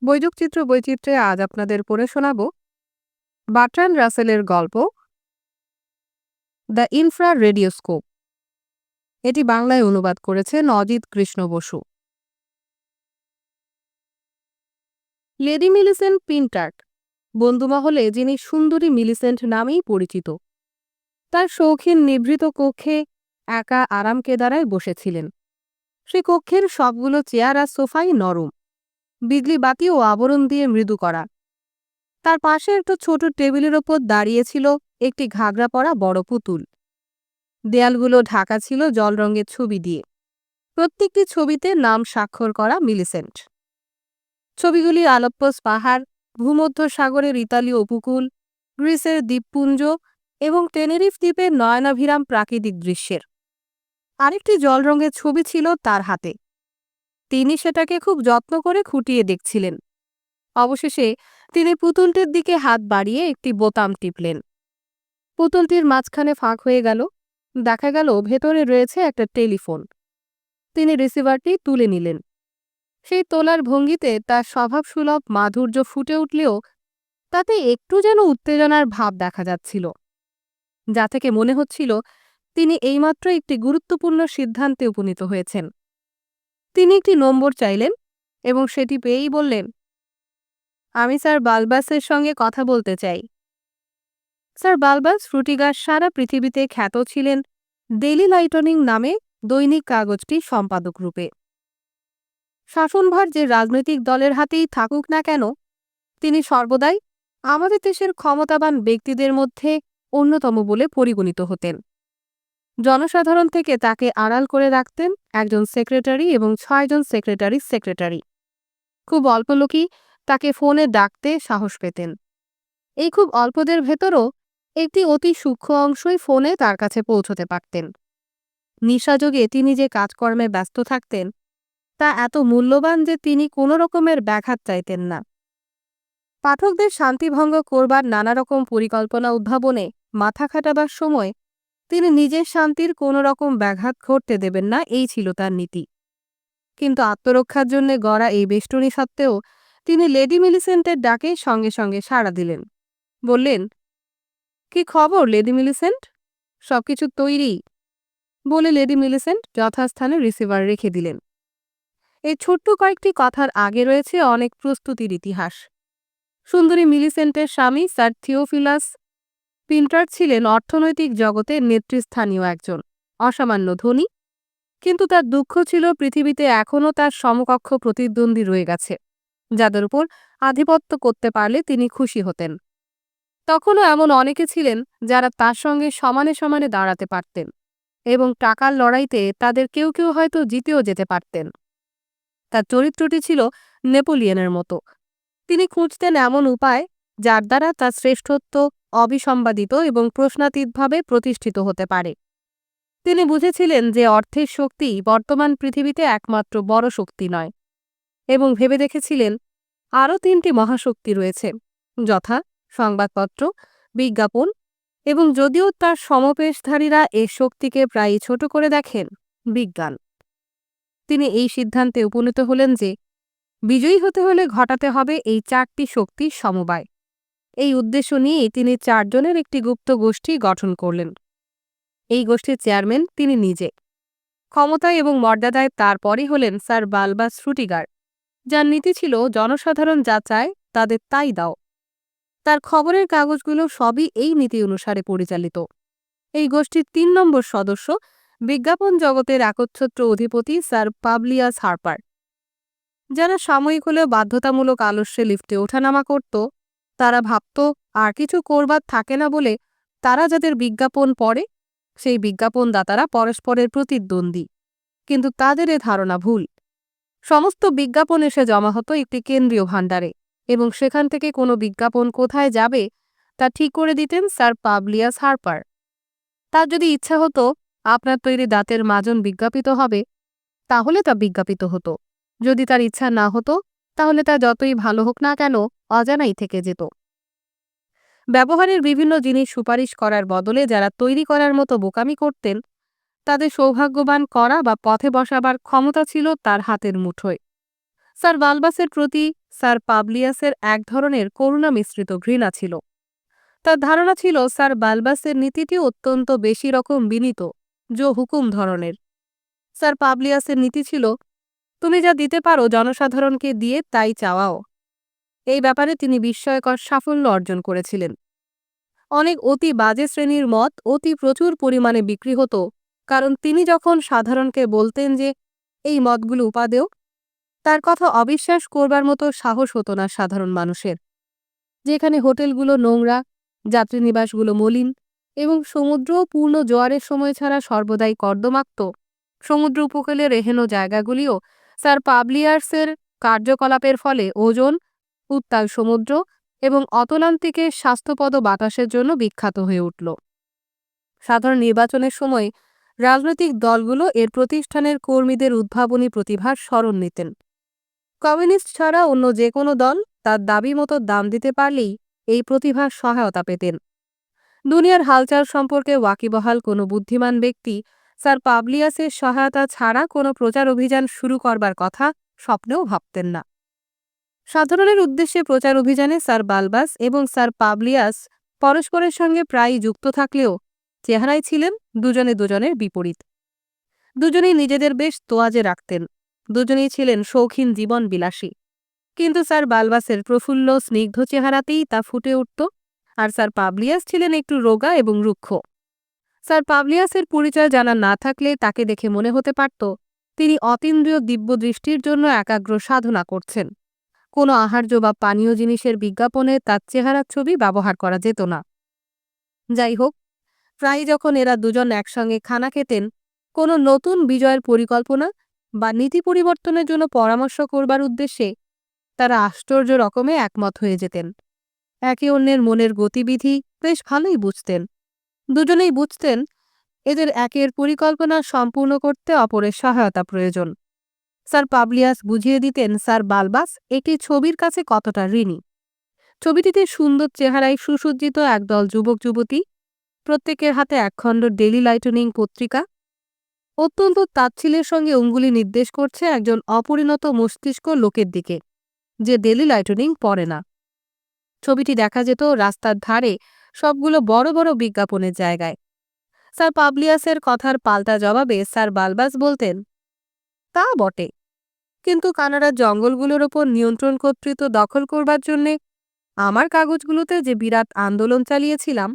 বৈচিত্র্য বৈচিত্র্যে আজ আপনাদের পড়ে শোনাব বার্ট্রান্ড রাসেলের গল্প দ্য ইনফ্রা রেডিওস্কোপ। এটি বাংলায় অনুবাদ করেছেন অজিত কৃষ্ণ বসু। লেডি মিলিসেন্ট পিন্টার্ট বন্ধুমহলে যিনি সুন্দরী মিলিসেন্ট নামেই পরিচিত, তার শৌখিন নিভৃত কক্ষে একা আরাম কেদারায় বসেছিলেন। সে কক্ষের সবগুলো চেয়ার আর সোফাই নরম, বিজলি বাতি ও আবরণ দিয়ে মৃদু করা। তার পাশে একটা ছোট টেবিলের ওপর দাঁড়িয়েছিল একটি ঘাগরা পরা বড় পুতুল। দেয়ালগুলো ঢাকা ছিল জল রঙের ছবি দিয়ে, প্রত্যেকটি ছবিতে নাম স্বাক্ষর করা মিলিসেন্ট। ছবিগুলি আলপ্পস পাহাড়, ভূমধ্য সাগরের ইতালীয় উপকূল, গ্রিসের দ্বীপপুঞ্জ এবং টেনেরিফ দ্বীপের নয়নাভিরাম প্রাকৃতিক দৃশ্যের। আরেকটি জল রঙের ছবি ছিল তার হাতে। তিনি সেটাকে খুব যত্ন করে খুঁটিয়ে দেখছিলেন। অবশেষে তিনি পুতুলটির দিকে হাত বাড়িয়ে একটি বোতাম টিপলেন। পুতুলটির মাঝখানে ফাঁক হয়ে গেল। দেখা গেল ভেতরে রয়েছে একটা টেলিফোন। তিনি রিসিভারটি তুলে নিলেন। সেই তোলার ভঙ্গিতে তার স্বভাবসুলভ মাধুর্য ফুটে উঠলেও তাতে একটু যেন উত্তেজনার ভাব দেখা যাচ্ছিল, যা থেকে মনে হচ্ছিল তিনি এইমাত্র একটি গুরুত্বপূর্ণ সিদ্ধান্তে উপনীত হয়েছেন। তিনি একটি নম্বর চাইলেন এবং সেটি পেয়েই বললেন, আমি স্যার বালবাসের সঙ্গে কথা বলতে চাই। স্যার বালবাস ফ্রুটিগার সারা পৃথিবীতে খ্যাত ছিলেন ডেইলি লাইটনিং নামে দৈনিক কাগজটি সম্পাদক রূপে। শাসনভার যে রাজনৈতিক দলের হাতেই থাকুক না কেন, তিনি সর্বদাই আমাদের দেশের ক্ষমতাবান ব্যক্তিদের মধ্যে অন্যতম বলে পরিগণিত হতেন। জনসাধারণ থেকে তাকে আড়াল করে রাখতেন একজন সেক্রেটারি এবং 6 জন সেক্রেটারির সেক্রেটারি। খুব অল্প লোকই তাকে ফোনে ডাকতে সাহস পেতেন। এই খুব অল্পদের ভেতরও একটি অতি সূক্ষ্ম অংশই ফোনে তার কাছে পৌঁছতে পারতেন। নিশাযোগে তিনি যে কাজকর্মে ব্যস্ত থাকতেন তা এত মূল্যবান যে তিনি কোনো রকমের ব্যাঘাত চাইতেন না। পাঠকদের শান্তিভঙ্গ করবার নানা রকম পরিকল্পনা উদ্ভাবনে মাথা খাটাবার সময় তিনি নিজের শান্তির কোনো রকম ব্যাঘাত ঘটতে দেবেন না, এই ছিল তার নীতি। কিন্তু আত্মরক্ষার জন্য গড়া এই বেষ্টনী সত্ত্বেও তিনি লেডি মিলিসেন্টের ডাকে সঙ্গে সঙ্গে সাড়া দিলেন। বললেন, কি খবর লেডি মিলিসেন্ট? সবকিছু তৈরি? বলে লেডি মিলিসেন্ট যথাস্থানে রিসিভার রেখে দিলেন। এই ছোট্ট কয়েকটি কথার আগে রয়েছে অনেক প্রস্তুতির ইতিহাস। সুন্দরী মিলিসেন্টের স্বামী স্যার থিওফিলাস পিন্টার্ট ছিলেন অর্থনৈতিক জগতের নেতৃস্থানীয় একজন অসামান্য ধনী, কিন্তু তার দুঃখ ছিল পৃথিবীতে এখনও তার সমকক্ষ প্রতিদ্বন্দ্বী রয়ে গেছে, যাদের উপর আধিপত্য করতে পারলে তিনি খুশি হতেন। তখনও এমন অনেকে ছিলেন যারা তার সঙ্গে সমানে সমানে দাঁড়াতে পারতেন এবং টাকার লড়াইতে তাদের কেউ কেউ হয়তো জিতেও যেতে পারতেন। তার চরিত্রটি ছিল নেপোলিয়নের মতো। তিনি খুঁজতেন এমন উপায় যার দ্বারা তার শ্রেষ্ঠত্ব অবিসম্বাদিত এবং প্রশ্নাতীতভাবে প্রতিষ্ঠিত হতে পারে। তিনি বুঝেছিলেন যে অর্থের শক্তি বর্তমান পৃথিবীতে একমাত্র বড় শক্তি নয়, এবং ভেবে দেখেছিলেন আরও 3টি মহাশক্তি রয়েছে, যথা সংবাদপত্র, বিজ্ঞাপন এবং, যদিও তার সমপেশধারীরা এ শক্তিকে প্রায়ই ছোট করে দেখেন, বিজ্ঞান। তিনি এই সিদ্ধান্তে উপনীত হলেন যে বিজয়ী হতে হলে ঘটাতে হবে এই 4টি শক্তির সমবায়। এই উদ্দেশ্য নিয়েই তিনি 4 জনের একটি গুপ্ত গোষ্ঠী গঠন করলেন। এই গোষ্ঠীর চেয়ারম্যান তিনি নিজে। ক্ষমতায় এবং মর্যাদায় তারপরই হলেন স্যার বালবাস ফ্রুটিগার, যার নীতি ছিল জনসাধারণ যা চায় তাদের তাই দাও। তার খবরের কাগজগুলো সবই এই নীতি অনুসারে পরিচালিত। এই গোষ্ঠীর 3 নম্বর সদস্য বিজ্ঞাপন জগতের একচ্ছত্র অধিপতি স্যার পাবলিয়াস হার্পার। যারা সাময়িক হলেও বাধ্যতামূলক আলস্যে লিফটে ওঠানামা করত, তারা ভাবত আর কিছু করবার থাকে না বলে তারা যাদের বিজ্ঞাপন পড়ে সেই বিজ্ঞাপনদাতারা পরস্পরের প্রতিদ্বন্দ্বী। কিন্তু তাদের এ ধারণা ভুল। সমস্ত বিজ্ঞাপন এসে জমা হতো একটি কেন্দ্রীয় ভাণ্ডারে, এবং সেখান থেকে কোনো বিজ্ঞাপন কোথায় যাবে তা ঠিক করে দিতেন স্যার পাবলিয়াস হার্পার। তার যদি ইচ্ছা হতো আপনার তৈরি দাঁতের মাজন বিজ্ঞাপিত হবে, তাহলে তা বিজ্ঞাপিত হতো। যদি তার ইচ্ছা না হতো, তাহলে তা যতই ভালো হোক না কেন অজানাই থেকে যেত। ব্যবহারের বিভিন্ন জিনিস সুপারিশ করার বদলে যারা তৈরি করার মতো বোকামি করতেন, তাদের সৌভাগ্যবান করা বা পথে বসাবার ক্ষমতা ছিল তার হাতের মুঠোয়। স্যার বালবাসের প্রতি স্যার পাবলিয়াসের এক ধরনের করুণা মিশ্রিত ঘৃণা ছিল। তার ধারণা ছিল স্যার বালবাসের নীতিটি অত্যন্ত বেশি রকম বিনীত হুকুম ধরনের। স্যার পাবলিয়াসের নীতি ছিল, তুমি যা দিতে পারো জনসাধারণকে দিয়ে তাই চাওয়াও। এই ব্যাপারে তিনি বিস্ময়কর সাফল্য অর্জন করেছিলেন। অনেক অতি বাজে শ্রেণীর মত অতি প্রচুর পরিমাণে বিক্রি হতো, কারণ তিনি যখন সাধারণকে বলতেন যে এই মতগুলো উপাদেয়, তার কথা অবিশ্বাস করবার মতো সাহস হতো না সাধারণ মানুষের। যেখানে হোটেলগুলো নোংরা, যাত্রীনিবাসগুলো মলিন এবং সমুদ্রও পূর্ণ জোয়ারের সময় ছাড়া সর্বদাই কর্দমাক্ত, সমুদ্র উপকূলের এহেন জায়গাগুলিও স্যার পাবলিয়াসের কার্যকলাপের ফলে ওজন, উত্তাল সমুদ্র এবং অতলান্তিকের স্বাস্থ্যপদ বাতাসের জন্য বিখ্যাত হয়ে উঠল। সাধারণ নির্বাচনের সময় রাজনৈতিক দলগুলো এর প্রতিষ্ঠানের কর্মীদের উদ্ভাবনী প্রতিভার স্মরণ নিতেন। কমিউনিস্ট ছাড়া অন্য যে কোনো দল তার দাবি মতো দাম দিতে পারলেই এই প্রতিভার সহায়তা পেতেন। দুনিয়ার হালচাল সম্পর্কে ওয়াকিবহাল কোনো বুদ্ধিমান ব্যক্তি স্যার পাবলিয়াসের সহায়তা ছাড়া কোনো প্রচার অভিযান শুরু করবার কথা স্বপ্নেও ভাবতেন না। সাধারণের উদ্দেশ্যে প্রচার অভিযানে স্যার বালবাস এবং স্যার পাবলিয়াস পরস্পরের সঙ্গে প্রায়ই যুক্ত থাকলেও চেহারায় ছিলেন দুজনে দুজনের বিপরীত। দুজনেই নিজেদের বেশ তোয়াজে রাখতেন, দুজনেই ছিলেন শৌখিন জীবন বিলাসী। কিন্তু স্যার বালবাসের প্রফুল্ল স্নিগ্ধ চেহারাতেই তা ফুটে উঠত, আর স্যার পাবলিয়াস ছিলেন একটু রোগা এবং রুক্ষ। স্যার পাবলিয়াসের পরিচয় জানা না থাকলে তাকে দেখে মনে হতে পারত তিনি অতীন্দ্রিয় দিব্য দৃষ্টির জন্য একাগ্র সাধনা করছেন। কোনো আহার্য বা পানীয় জিনিসের বিজ্ঞাপনে তার চেহারার ছবি ব্যবহার করা যেত না। যাই হোক, প্রায়ই যখন এরা দুজন একসঙ্গে খানা খেতেন, কোনো নতুন বিজয়ের পরিকল্পনা বা নীতি পরিবর্তনের জন্য পরামর্শ করবার উদ্দেশ্যে তারা আশ্চর্য রকমে একমত হয়ে যেতেন। একে অন্যের মনের গতিবিধি বেশ ভালোই বুঝতেন। দুজনেই বুঝতেন এদের একের পরিকল্পনা সম্পূর্ণ করতে অপরের সহায়তা প্রয়োজন। স্যার পাবলিয়াস বুঝিয়ে দিতেন স্যার বালবাস একটি ছবির কাছে কতটা ঋণী। ছবিটিতে সুন্দর চেহারায় সুসজ্জিত একদল যুবক যুবতী, প্রত্যেকের হাতে একখণ্ড ডেলি লাইটনিং পত্রিকা। অত্যন্ত তাচ্ছিল্যের সঙ্গে অঙ্গুলি নির্দেশ করছে একজন অপরিণত মস্তিষ্ক লোকের দিকে, যে ডেলি লাইটনিং পড়ে না। ছবিটি দেখা যেত রাস্তার ধারে সবগুলো বড় বড় বিজ্ঞাপনের জায়গায়। স্যার পাবলিয়াসের কথার পাল্টা জবাবে স্যার বালবাস বলতেন, তা বটে, কিন্তু কানাডার জঙ্গলগুলোর ওপর নিয়ন্ত্রণ কর্তৃত্ব দখল করবার জন্যে আমার কাগজগুলোতে যে বিরাট আন্দোলন চালিয়েছিলাম,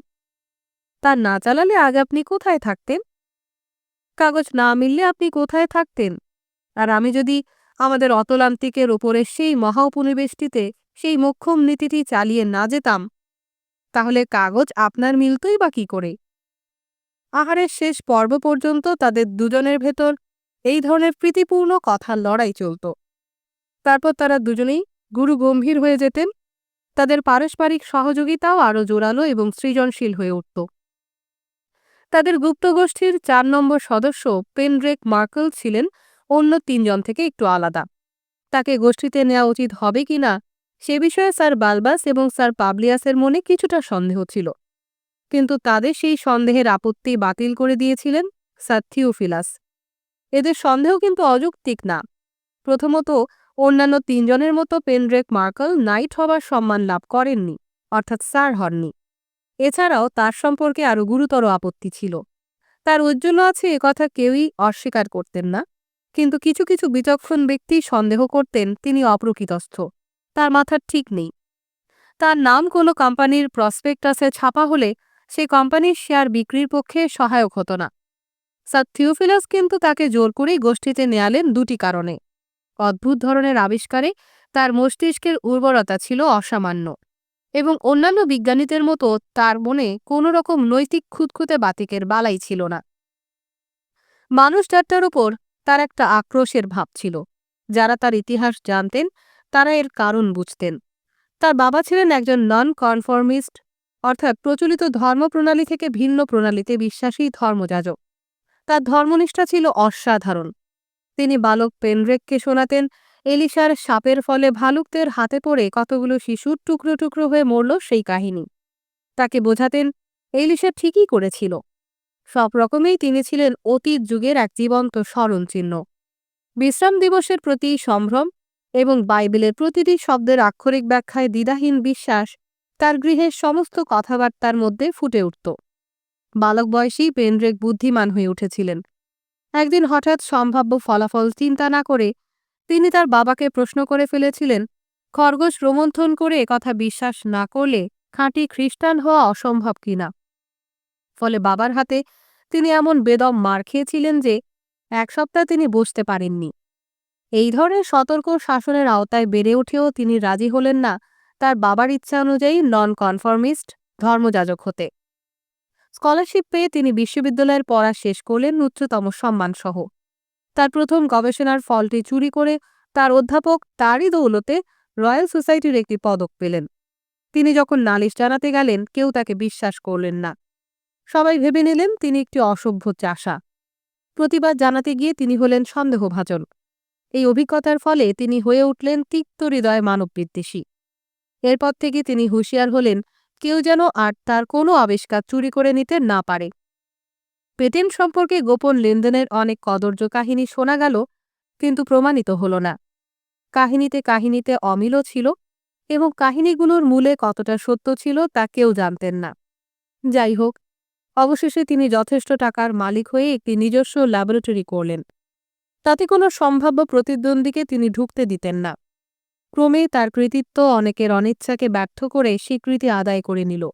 তা না চালালে আজ আপনি কোথায় থাকতেন? কাগজ না মিললে আপনি কোথায় থাকতেন? আর আমি যদি আমাদের অতলান্তিকের ওপরে সেই মহা উপনিবেশটিতে সেই মোক্ষম নীতিটি চালিয়ে না যেতাম, তাহলে কাগজ আপনার মিলতই বা কি করে? আহারের শেষ পর্ব পর্যন্ত তাদের দুজনের ভেতর এই ধরনের প্রীতিপূর্ণ কথার লড়াই চলত। তারপর তারা দুজনেই গুরু গম্ভীর হয়ে যেতেন। তাদের পারস্পরিক সহযোগিতাও আরও জোরালো এবং সৃজনশীল হয়ে উঠত। তাদের গুপ্তগোষ্ঠীর 4 নম্বর সদস্য পেনড্রেক মার্কেল ছিলেন অন্য 3 জন থেকে একটু আলাদা। তাকে গোষ্ঠীতে নেওয়া উচিত হবে কিনা সে বিষয়ে স্যার বালবাস এবং স্যার পাবলিয়াসের মনে কিছুটা সন্দেহ ছিল, কিন্তু তাদের সেই সন্দেহের আপত্তি বাতিল করে দিয়েছিলেন স্যার থিওফিলাস। এদের সন্দেহ কিন্তু অযৌক্তিক না। প্রথমত, অন্যান্য 3 জনের মতো পেনড্রেক মার্কেল নাইট হবার সম্মান লাভ করেননি, অর্থাৎ স্যার হননি। এছাড়াও তার সম্পর্কে আরও গুরুতর আপত্তি ছিল। তার ঔজ্জ্বল্য আছে একথা কেউই অস্বীকার করতেন না, কিন্তু কিছু কিছু বিচক্ষণ ব্যক্তি সন্দেহ করতেন তিনি অপ্রকৃতস্থ, তার মাথার ঠিক নেই। তার নাম কোনো কোম্পানির প্রসপেক্টাসে ছাপা হলে সেই কোম্পানির শেয়ার বিক্রির পক্ষে সহায়ক হতো না। স্যার থিওফিলাস কিন্তু তাকে জোর করেই গোষ্ঠীতে নেয়ালেন 2টি কারণে। অদ্ভুত ধরনের আবিষ্কারে তার মস্তিষ্কের উর্বরতা ছিল অসামান্য, এবং অন্যান্য বিজ্ঞানীদের মতো তার মনে কোনো রকম নৈতিক খুঁতখুঁতে বাতিকের বালাই ছিল না। মানুষ জাতটার উপর তার একটা আক্রোশের ভাব ছিল। যারা তার ইতিহাস জানতেন তারা এর কারণ বুঝতেন। তার বাবা ছিলেন একজন নন কনফর্মিস্ট, অর্থাৎ প্রচলিত ধর্মপ্রণালী থেকে ভিন্ন প্রণালীতে বিশ্বাসী ধর্মযাজক। তার ধর্মনিষ্ঠা ছিল অসাধারণ। তিনি বালক পেনড্রেককে শোনাতেন এলিশার সাপের ফলে ভালুকদের হাতে পড়ে কতগুলো শিশুর টুকরো টুকরো হয়ে মরল সেই কাহিনী। তাকে বোঝাতেন এলিশা ঠিকই করেছিল। সব রকমেই তিনি ছিলেন অতীত যুগের এক জীবন্ত স্মরণচিহ্ন। বিশ্রাম দিবসের প্রতি সম্ভ্রম এবং বাইবেলের প্রতিটি শব্দের আক্ষরিক ব্যাখ্যায় দ্বিধাহীন বিশ্বাস তার গৃহের সমস্ত কথাবার্তার মধ্যে ফুটে উঠত। বালক বয়সেই পেনড্রেক বুদ্ধিমান হয়ে উঠেছিলেন। একদিন হঠাৎ সম্ভাব্য ফলাফল চিন্তা না করে তিনি তার বাবাকে প্রশ্ন করে ফেলেছিলেন, খরগোশ রোমন্থন করে একথা বিশ্বাস না করলে খাঁটি খ্রিস্টান হওয়া অসম্ভব কিনা। ফলে বাবার হাতে তিনি এমন বেদম মার খেয়েছিলেন যে 1 সপ্তাহ তিনি বসতে পারেননি। এই ধরনের সতর্ক শাসনের আওতায় বেড়ে উঠেও তিনি রাজি হলেন না তার বাবার ইচ্ছা অনুযায়ী নন কনফর্মিস্ট ধর্মযাজক হতে। স্কলারশিপ পেয়ে তিনি বিশ্ববিদ্যালয়ের পড়া শেষ করলেন উচ্চতম সম্মানসহ। তার প্রথম গবেষণার ফলটি চুরি করে তার অধ্যাপক তারই দৌলতে রয়্যাল সোসাইটির একটি পদক পেলেন। তিনি যখন নালিশ জানাতে গেলেন কেউ তাকে বিশ্বাস করলেন না। সবাই ভেবে নিলেন তিনি একটি অসভ্য চাষা। প্রতিবাদ জানাতে গিয়ে তিনি হলেন সন্দেহভাজন। এই অভিজ্ঞতার ফলে তিনি হয়ে উঠলেন তিক্ত হৃদয় মানববিদ্বেষী। এরপর থেকে তিনি হুঁশিয়ার হলেন কেউ যেন আর তার কোনো আবিষ্কার চুরি করে নিতে না পারে। পেটেন্ট সম্পর্কে গোপন লেনদেনের অনেক কদর্য কাহিনী শোনা গেল, কিন্তু প্রমাণিত হল না। কাহিনীতে কাহিনীতে অমিলও ছিল এবং কাহিনীগুলোর মূলে কতটা সত্য ছিল তা কেউ জানতেন না। যাই হোক, অবশেষে তিনি যথেষ্ট টাকার মালিক হয়ে একটি নিজস্ব ল্যাবরেটরি করলেন। তাতে কোনো সম্ভাব্য প্রতিদ্বন্দ্বীকে তিনি ঢুকতে দিতেন না। ক্রমে তার কৃতিত্ব অনেকের অনিচ্ছাকে ব্যর্থ করে স্বীকৃতি আদায় করে নিল।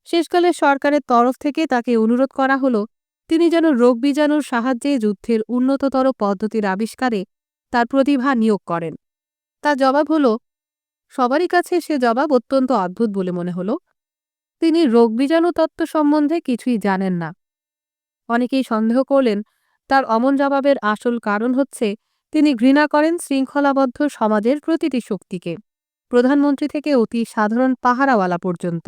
শেষকালে সরকারের তরফ থেকে তাকে অনুরোধ করা হলো তিনি যেন রোগ বীজাণুর সাহায্যে যুদ্ধের উন্নততর পদ্ধতির আবিষ্কারে তার প্রতিভা নিয়োগ করেন। তার জবাব হলো, সবারই কাছে সে জবাব অত্যন্ত অদ্ভুত বলে মনে হলো, তিনি রোগ বীজাণু তত্ত্ব সম্বন্ধে কিছুই জানেন না। অনেকেই সন্দেহ করলেন তার অমন জবাবের আসল কারণ হচ্ছে তিনি ঘৃণা করেন শৃঙ্খলাবদ্ধ সমাজের প্রতিটি শক্তিকে, প্রধানমন্ত্রী থেকে অতি সাধারণ পাহারাওয়ালা পর্যন্ত।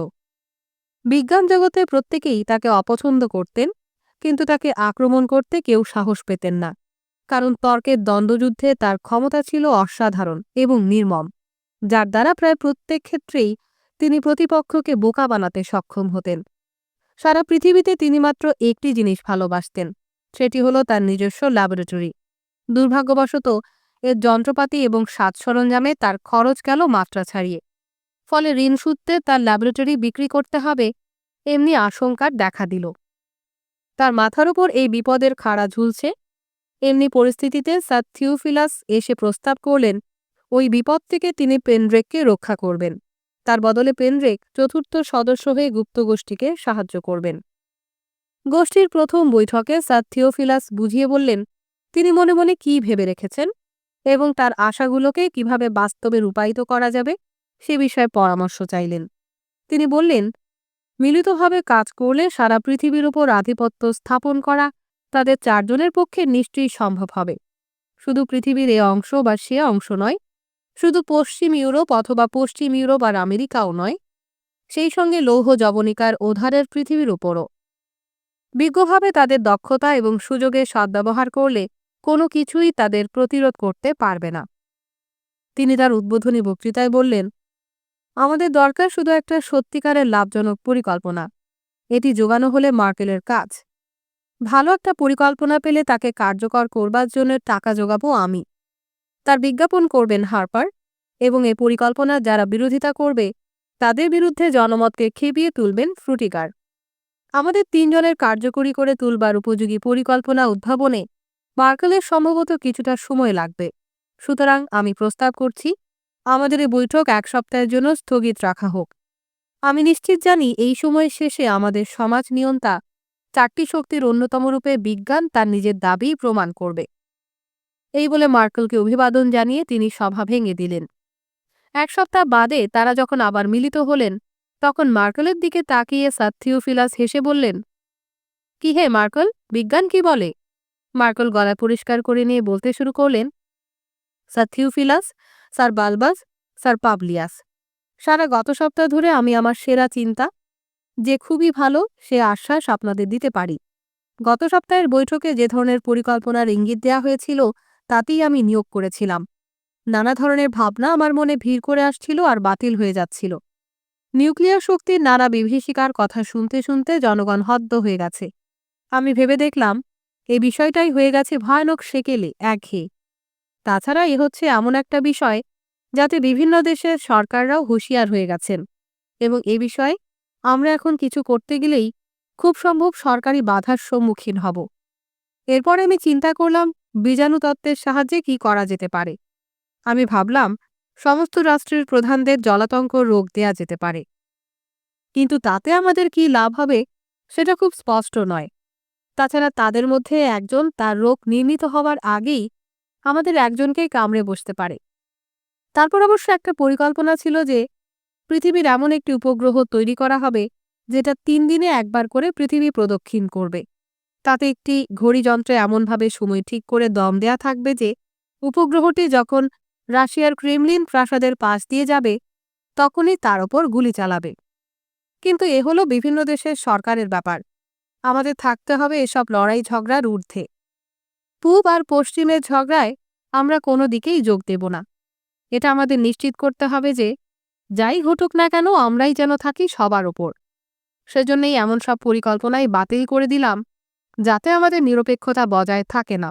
বিজ্ঞান জগতে প্রত্যেকেই তাকে অপছন্দ করতেন, কিন্তু তাকে আক্রমণ করতে কেউ সাহস পেতেন না, কারণ তর্কের দ্বন্দ্বযুদ্ধে তার ক্ষমতা ছিল অসাধারণ এবং নির্মম, যার দ্বারা প্রায় প্রত্যেক ক্ষেত্রেই তিনি প্রতিপক্ষকে বোকা বানাতে সক্ষম হতেন। সারা পৃথিবীতে তিনি মাত্র একটি জিনিস ভালোবাসতেন, সেটি হলো তার নিজস্ব ল্যাবরেটরি। দুর্ভাগ্যবশত এর যন্ত্রপাতি এবং সাজ সরঞ্জামে তার খরচ গেল মাত্রা ছাড়িয়ে। ফলে ঋণ সূত্রে তার ল্যাবরেটরি বিক্রি করতে হবে এমনি আশঙ্কার দেখা দিল। তার মাথার উপর এই বিপদের খাড়া ঝুলছে, এমনি পরিস্থিতিতে স্যার থিওফিলাস এসে প্রস্তাব করলেন ওই বিপদ থেকে তিনি পেনড্রেককে রক্ষা করবেন। তার বদলে পেনড্রেক চতুর্থ সদস্য হয়ে গুপ্তগোষ্ঠীকে সাহায্য করবেন। গোষ্ঠীর প্রথম বৈঠকে স্যার থিওফিলাস বুঝিয়ে বললেন তিনি মনে মনে কী ভেবে রেখেছেন এবং তার আশাগুলোকে কিভাবে বাস্তবে রূপায়িত করা যাবে সে বিষয়ে পরামর্শ চাইলেন। তিনি বললেন, মিলিতভাবে কাজ করলে সারা পৃথিবীর উপর আধিপত্য স্থাপন করা তাদের 4 জনের পক্ষে নিশ্চয়ই সম্ভব হবে। শুধু পৃথিবীর এ অংশ বা সে অংশ নয়, শুধু পশ্চিম ইউরোপ অথবা পশ্চিম ইউরোপ আর আমেরিকাও নয়, সেই সঙ্গে লৌহ যবনিকার ওধারের পৃথিবীর উপরও। বিজ্ঞভাবে তাদের দক্ষতা এবং সুযোগের সদ্ব্যবহার করলে কোনো কিছুই তাদের প্রতিরোধ করতে পারবে না। তিনি তার উদ্বোধনী বক্তৃতায় বললেন, আমাদের দরকার শুধু একটা সত্যিকারের লাভজনক পরিকল্পনা। এটি জোগানো হলে মার্কেলের কাজ। ভালো একটা পরিকল্পনা পেলে তাকে কার্যকর করবার জন্য টাকা জোগাবো আমি। তার বিজ্ঞাপন করবেন হার্পার এবং এই পরিকল্পনার যারা বিরোধিতা করবে তাদের বিরুদ্ধে জনমতকে খেপিয়ে তুলবেন ফ্রুটিগার। আমাদের 3 জনের কার্যকরী করে তুলবার উপযোগী পরিকল্পনা উদ্ভাবনে মার্কেলের সম্ভবত কিছুটা সময় লাগবে। সুতরাং আমি প্রস্তাব করছি আমাদের এই বৈঠক 1 সপ্তাহের জন্য স্থগিত রাখা হোক। আমি নিশ্চিত জানি এই সময়ের শেষে আমাদের সমাজ নিয়ন্তা 4টি শক্তির অন্যতম রূপে বিজ্ঞান তার নিজের দাবি প্রমাণ করবে। এই বলে মার্কেলকে অভিবাদন জানিয়ে তিনি সভা ভেঙে দিলেন। 1 সপ্তাহ বাদে তারা যখন আবার মিলিত হলেন তখন মার্কেলের দিকে তাকিয়ে স্যার থিওফিলাস হেসে বললেন, কি হে মার্কেল, বিজ্ঞান কি বলে? মার্কেল গলা পরিষ্কার করে নিয়ে বলতে শুরু করলেন, sir Theophilus, sir বালবাস, sir Publius, সারা গত সপ্তাহ ধরে আমি আমার সেরা চিন্তা যে খুবই ভালো সে আশ্বাস আপনাদের দিতে পারি। গত সপ্তাহের বৈঠকে যে ধরনের পরিকল্পনার ইঙ্গিত দেওয়া হয়েছিল তাতেই আমি নিয়োগ করেছিলাম। নানা ধরনের ভাবনা আমার মনে ভিড় করে আসছিল আর বাতিল হয়ে যাচ্ছিল। নিউক্লিয়ার শক্তির নানা বিভীষিকার কথা শুনতে শুনতে জনগণ হদ্দ হয়ে গেছে। আমি ভেবে দেখলাম এই বিষয়টাই হয়ে গেছে ভয়ানক সেকেলে একঘেয়ে। তাছাড়া হচ্ছে এমন একটা বিষয় যাতে বিভিন্ন দেশের সরকাররাও হুঁশিয়ার হয়ে গেছেন, এবং এ বিষয়ে আমরা এখন কিছু করতে গেলেই খুব সম্ভব সরকারি বাধার সম্মুখীন হব। এরপর আমি চিন্তা করলাম বীজাণু তত্ত্বের সাহায্যে কি করা যেতে পারে। আমি ভাবলাম সমস্ত রাষ্ট্রের প্রধানদের জলাতঙ্ক রোগ দেয়া যেতে পারে, কিন্তু তাতে আমাদের কি লাভ হবে সেটা খুব স্পষ্ট নয়। তাছাড়া তাদের মধ্যে একজন তার রোগ নির্মিত হওয়ার আগেই আমাদের একজনকেই কামড়ে বসতে পারে। তারপর অবশ্য একটা পরিকল্পনা ছিল যে পৃথিবীর এমন একটি উপগ্রহ তৈরি করা হবে যেটা ৩ দিনে একবার করে পৃথিবী প্রদক্ষিণ করবে। তাতে একটি ঘড়ি যন্ত্রে এমনভাবে সময় ঠিক করে দম দেয়া থাকবে যে উপগ্রহটি যখন রাশিয়ার ক্রেমলিন প্রাসাদের পাশ দিয়ে যাবে তখনই তার ওপর গুলি চালাবে। কিন্তু এ হলো বিভিন্ন দেশের সরকারের ব্যাপার। আমাদের থাকতে হবে এসব লড়াই ঝগড়ার ঊর্ধ্বে। পূব আর পশ্চিমের ঝগড়ায় আমরা কোনো দিকেই যোগ দেব না। এটা আমাদের নিশ্চিত করতে হবে যে যাই ঘটুক না কেন আমরাই যেন থাকি সবার ওপর। সেজন্যই এমন সব পরিকল্পনাই বাতিল করে দিলাম যাতে আমাদের নিরপেক্ষতা বজায় থাকে না।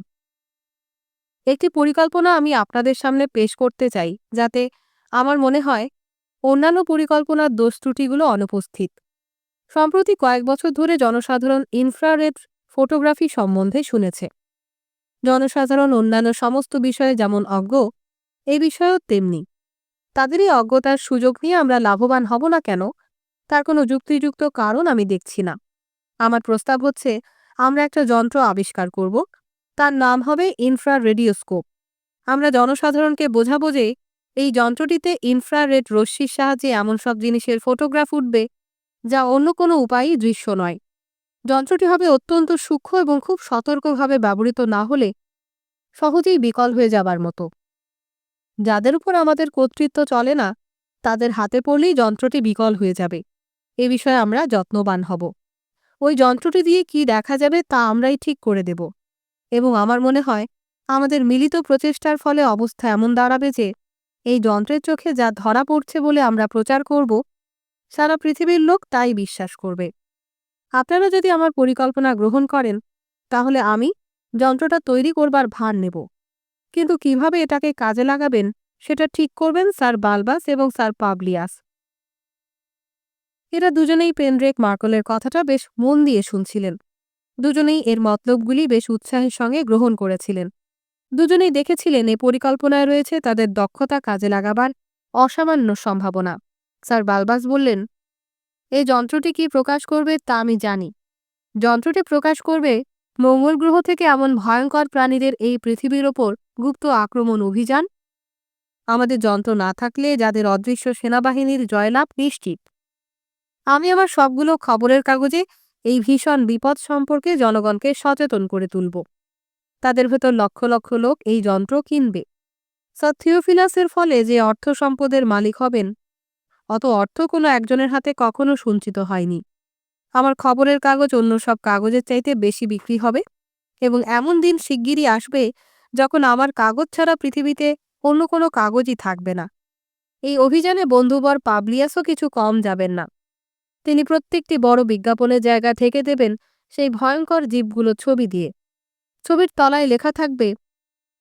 একটি পরিকল্পনা আমি আপনাদের সামনে পেশ করতে চাই, যাতে আমার মনে হয় অন্যান্য পরিকল্পনার দোষ ত্রুটিগুলো অনুপস্থিত। সম্প্রতি কয়েক বছর ধরে জনসাধারণ ইনফ্রারেড ফটোগ্রাফি সম্বন্ধে শুনেছে। জনসাধারণ অন্যান্য সমস্ত বিষয়ে যেমন অজ্ঞ, এই বিষয়েও তেমনি। তাদের এই অজ্ঞতার সুযোগ নিয়ে আমরা লাভবান হব না কেন, তার কোনো যুক্তিযুক্ত কারণ আমি দেখছি না। আমার প্রস্তাব হচ্ছে আমরা একটা যন্ত্র আবিষ্কার করব, তার নাম হবে ইনফ্রারেডিওস্কোপ। আমরা জনসাধারণকে বোঝাবো যে এই যন্ত্রটিতে ইনফ্রারেড রশ্মির সাহায্যে এমন সব জিনিসের ফটোগ্রাফ উঠবে যা অন্য কোনো উপায়েই দৃশ্য নয়। যন্ত্রটি হবে অত্যন্ত সূক্ষ্ম এবং খুব সতর্কভাবে ব্যবহৃত না হলে সহজেই বিকল হয়ে যাবার মতো। যাদের উপর আমাদের কর্তৃত্ব চলে না তাদের হাতে পড়লেই যন্ত্রটি বিকল হয়ে যাবে। এ বিষয়ে আমরা যত্নবান হব। ওই যন্ত্রটি দিয়ে কি দেখা যাবে তা আমরাই ঠিক করে দেব, এবং আমার মনে হয় আমাদের মিলিত প্রচেষ্টার ফলে অবস্থা এমন দাঁড়াবে যে এই যন্ত্রের চোখে যা ধরা পড়ছে বলে আমরা প্রচার করব, সারা পৃথিবীর লোক তাই বিশ্বাস করবে। আপনারা যদি আমার পরিকল্পনা গ্রহণ করেন তাহলে আমি যন্ত্রটা তৈরি করবার ভার নেব, কিন্তু কিভাবে এটাকে কাজে লাগাবেন সেটা ঠিক করবেন স্যার বালবাস এবং স্যার পাবলিয়াস। এরা দুজনেই পেনড্রেক মার্কলের কথাটা বেশ মন দিয়ে শুনছিলেন। দুজনেই এর মতলবগুলি বেশ উৎসাহের সঙ্গে গ্রহণ করেছিলেন। দুজনেই দেখেছিলেন এই পরিকল্পনায় রয়েছে তাদের দক্ষতা কাজে লাগাবার অসামান্য সম্ভাবনা। স্যার বালবাস বললেন, এই যন্ত্রটি কি প্রকাশ করবে তা আমি জানি। যন্ত্রটি প্রকাশ করবে মঙ্গল গ্রহ থেকে এমন ভয়ঙ্কর প্রাণীদের এই পৃথিবীর ওপর গুপ্ত আক্রমণ অভিযান। আমাদের যন্ত্র না থাকলে যাদের অদৃশ্য সেনাবাহিনীর জয়লাভ নিশ্চিত। আমি আমার সবগুলো খবরের কাগজে এই ভীষণ বিপদ সম্পর্কে জনগণকে সচেতন করে তুলব। তাদের ভেতর লক্ষ লক্ষ লোক এই যন্ত্র কিনবে। স্যার থিওফিলাসের ফলে যে অর্থ সম্পদের মালিক হবেন, অত অর্থ কোনো একজনের হাতে কখনো সঞ্চিত হয়নি। আমার খবরের কাগজ অন্য সব কাগজের চাইতে বেশি বিক্রি হবে, এবং এমন দিন শিগগিরই আসবে যখন আমার কাগজ ছাড়া পৃথিবীতে অন্য কোনো কাগজই থাকবে না। এই অভিযানে বন্ধুবর পাবলিয়াসও কিছু কম যাবেন না। তিনি প্রত্যেকটি বড় বিজ্ঞাপনের জায়গা ঢেকে দেবেন সেই ভয়ঙ্কর জীবগুলো ছবি দিয়ে। ছবির তলায় লেখা থাকবে,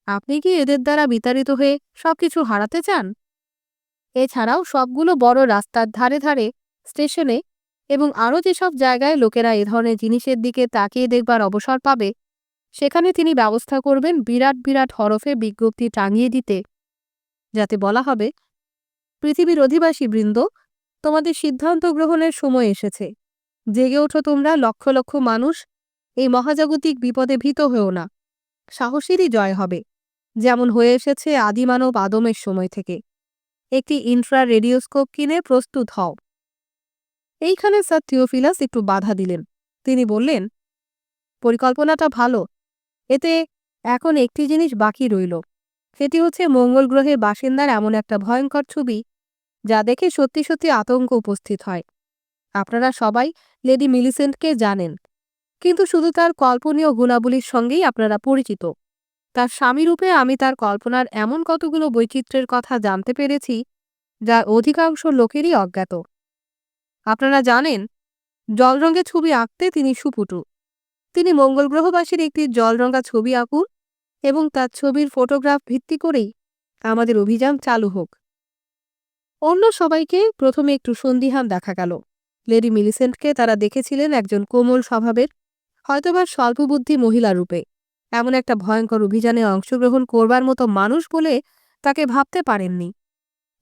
আপনি কি এদের দ্বারা বিতাড়িত হয়ে সবকিছু হারাতে চান? এছাড়াও সবগুলো বড় রাস্তার ধারে ধারে, স্টেশনে এবং আরও যেসব জায়গায় লোকেরা এ ধরনের জিনিসের দিকে তাকিয়ে দেখবার অবসর পাবে, সেখানে তিনি ব্যবস্থা করবেন বিরাট বিরাট হরফে বিজ্ঞপ্তি টাঙিয়ে দিতে, যাতে বলা হবে, পৃথিবীর অধিবাসী বৃন্দ, তোমাদের সিদ্ধান্ত গ্রহণের সময় এসেছে। জেগে ওঠো তোমরা লক্ষ লক্ষ মানুষ, এই মহাজাগতিক বিপদে ভীত হয়েও না। সাহসেরই জয় হবে, যেমন হয়ে এসেছে আদিমানব আদমের সময় থেকে। একটি ইনফ্রা রেডিওস্কোপ কিনে প্রস্তুত হও। এইখানে স্যার থিওফিলাস একটু বাধা দিলেন। তিনি বললেন, পরিকল্পনাটা ভালো, এতে এখন একটি জিনিস বাকি রইল। সেটি হচ্ছে মঙ্গল গ্রহের বাসিন্দার এমন একটা ভয়ঙ্কর ছবি যা দেখে সত্যি সত্যি আতঙ্ক উপস্থিত হয়। আপনারা সবাই লেডি মিলিসেন্টকে জানেন, কিন্তু শুধু তার কল্পনীয় গুণাবলীর সঙ্গেই আপনারা পরিচিত। তার স্বামীরূপে আমি তার কল্পনার এমন কতগুলো বৈচিত্র্যের কথা জানতে পেরেছি যা অধিকাংশ লোকেরই অজ্ঞাত। আপনারা জানেন, জলরঙে ছবি আঁকতে তিনি সুপুটু। তিনি মঙ্গল গ্রহবাসীর একটি জলরঙা ছবি আঁকুন এবং তার ছবির ফটোগ্রাফ ভিত্তি করেই আমাদের অভিযান চালু হোক। অন্য সবাইকে প্রথমে একটু সন্দিহান দেখা গেল। লেডি মিলিসেন্টকে তারা দেখেছিলেন একজন কোমল স্বভাবের, হয়তোবা স্বল্পবুদ্ধি মহিলা রূপে। এমন একটা ভয়ঙ্কর অভিযানে অংশগ্রহণ করবার মতো মানুষ বলে তাকে ভাবতে পারেননি।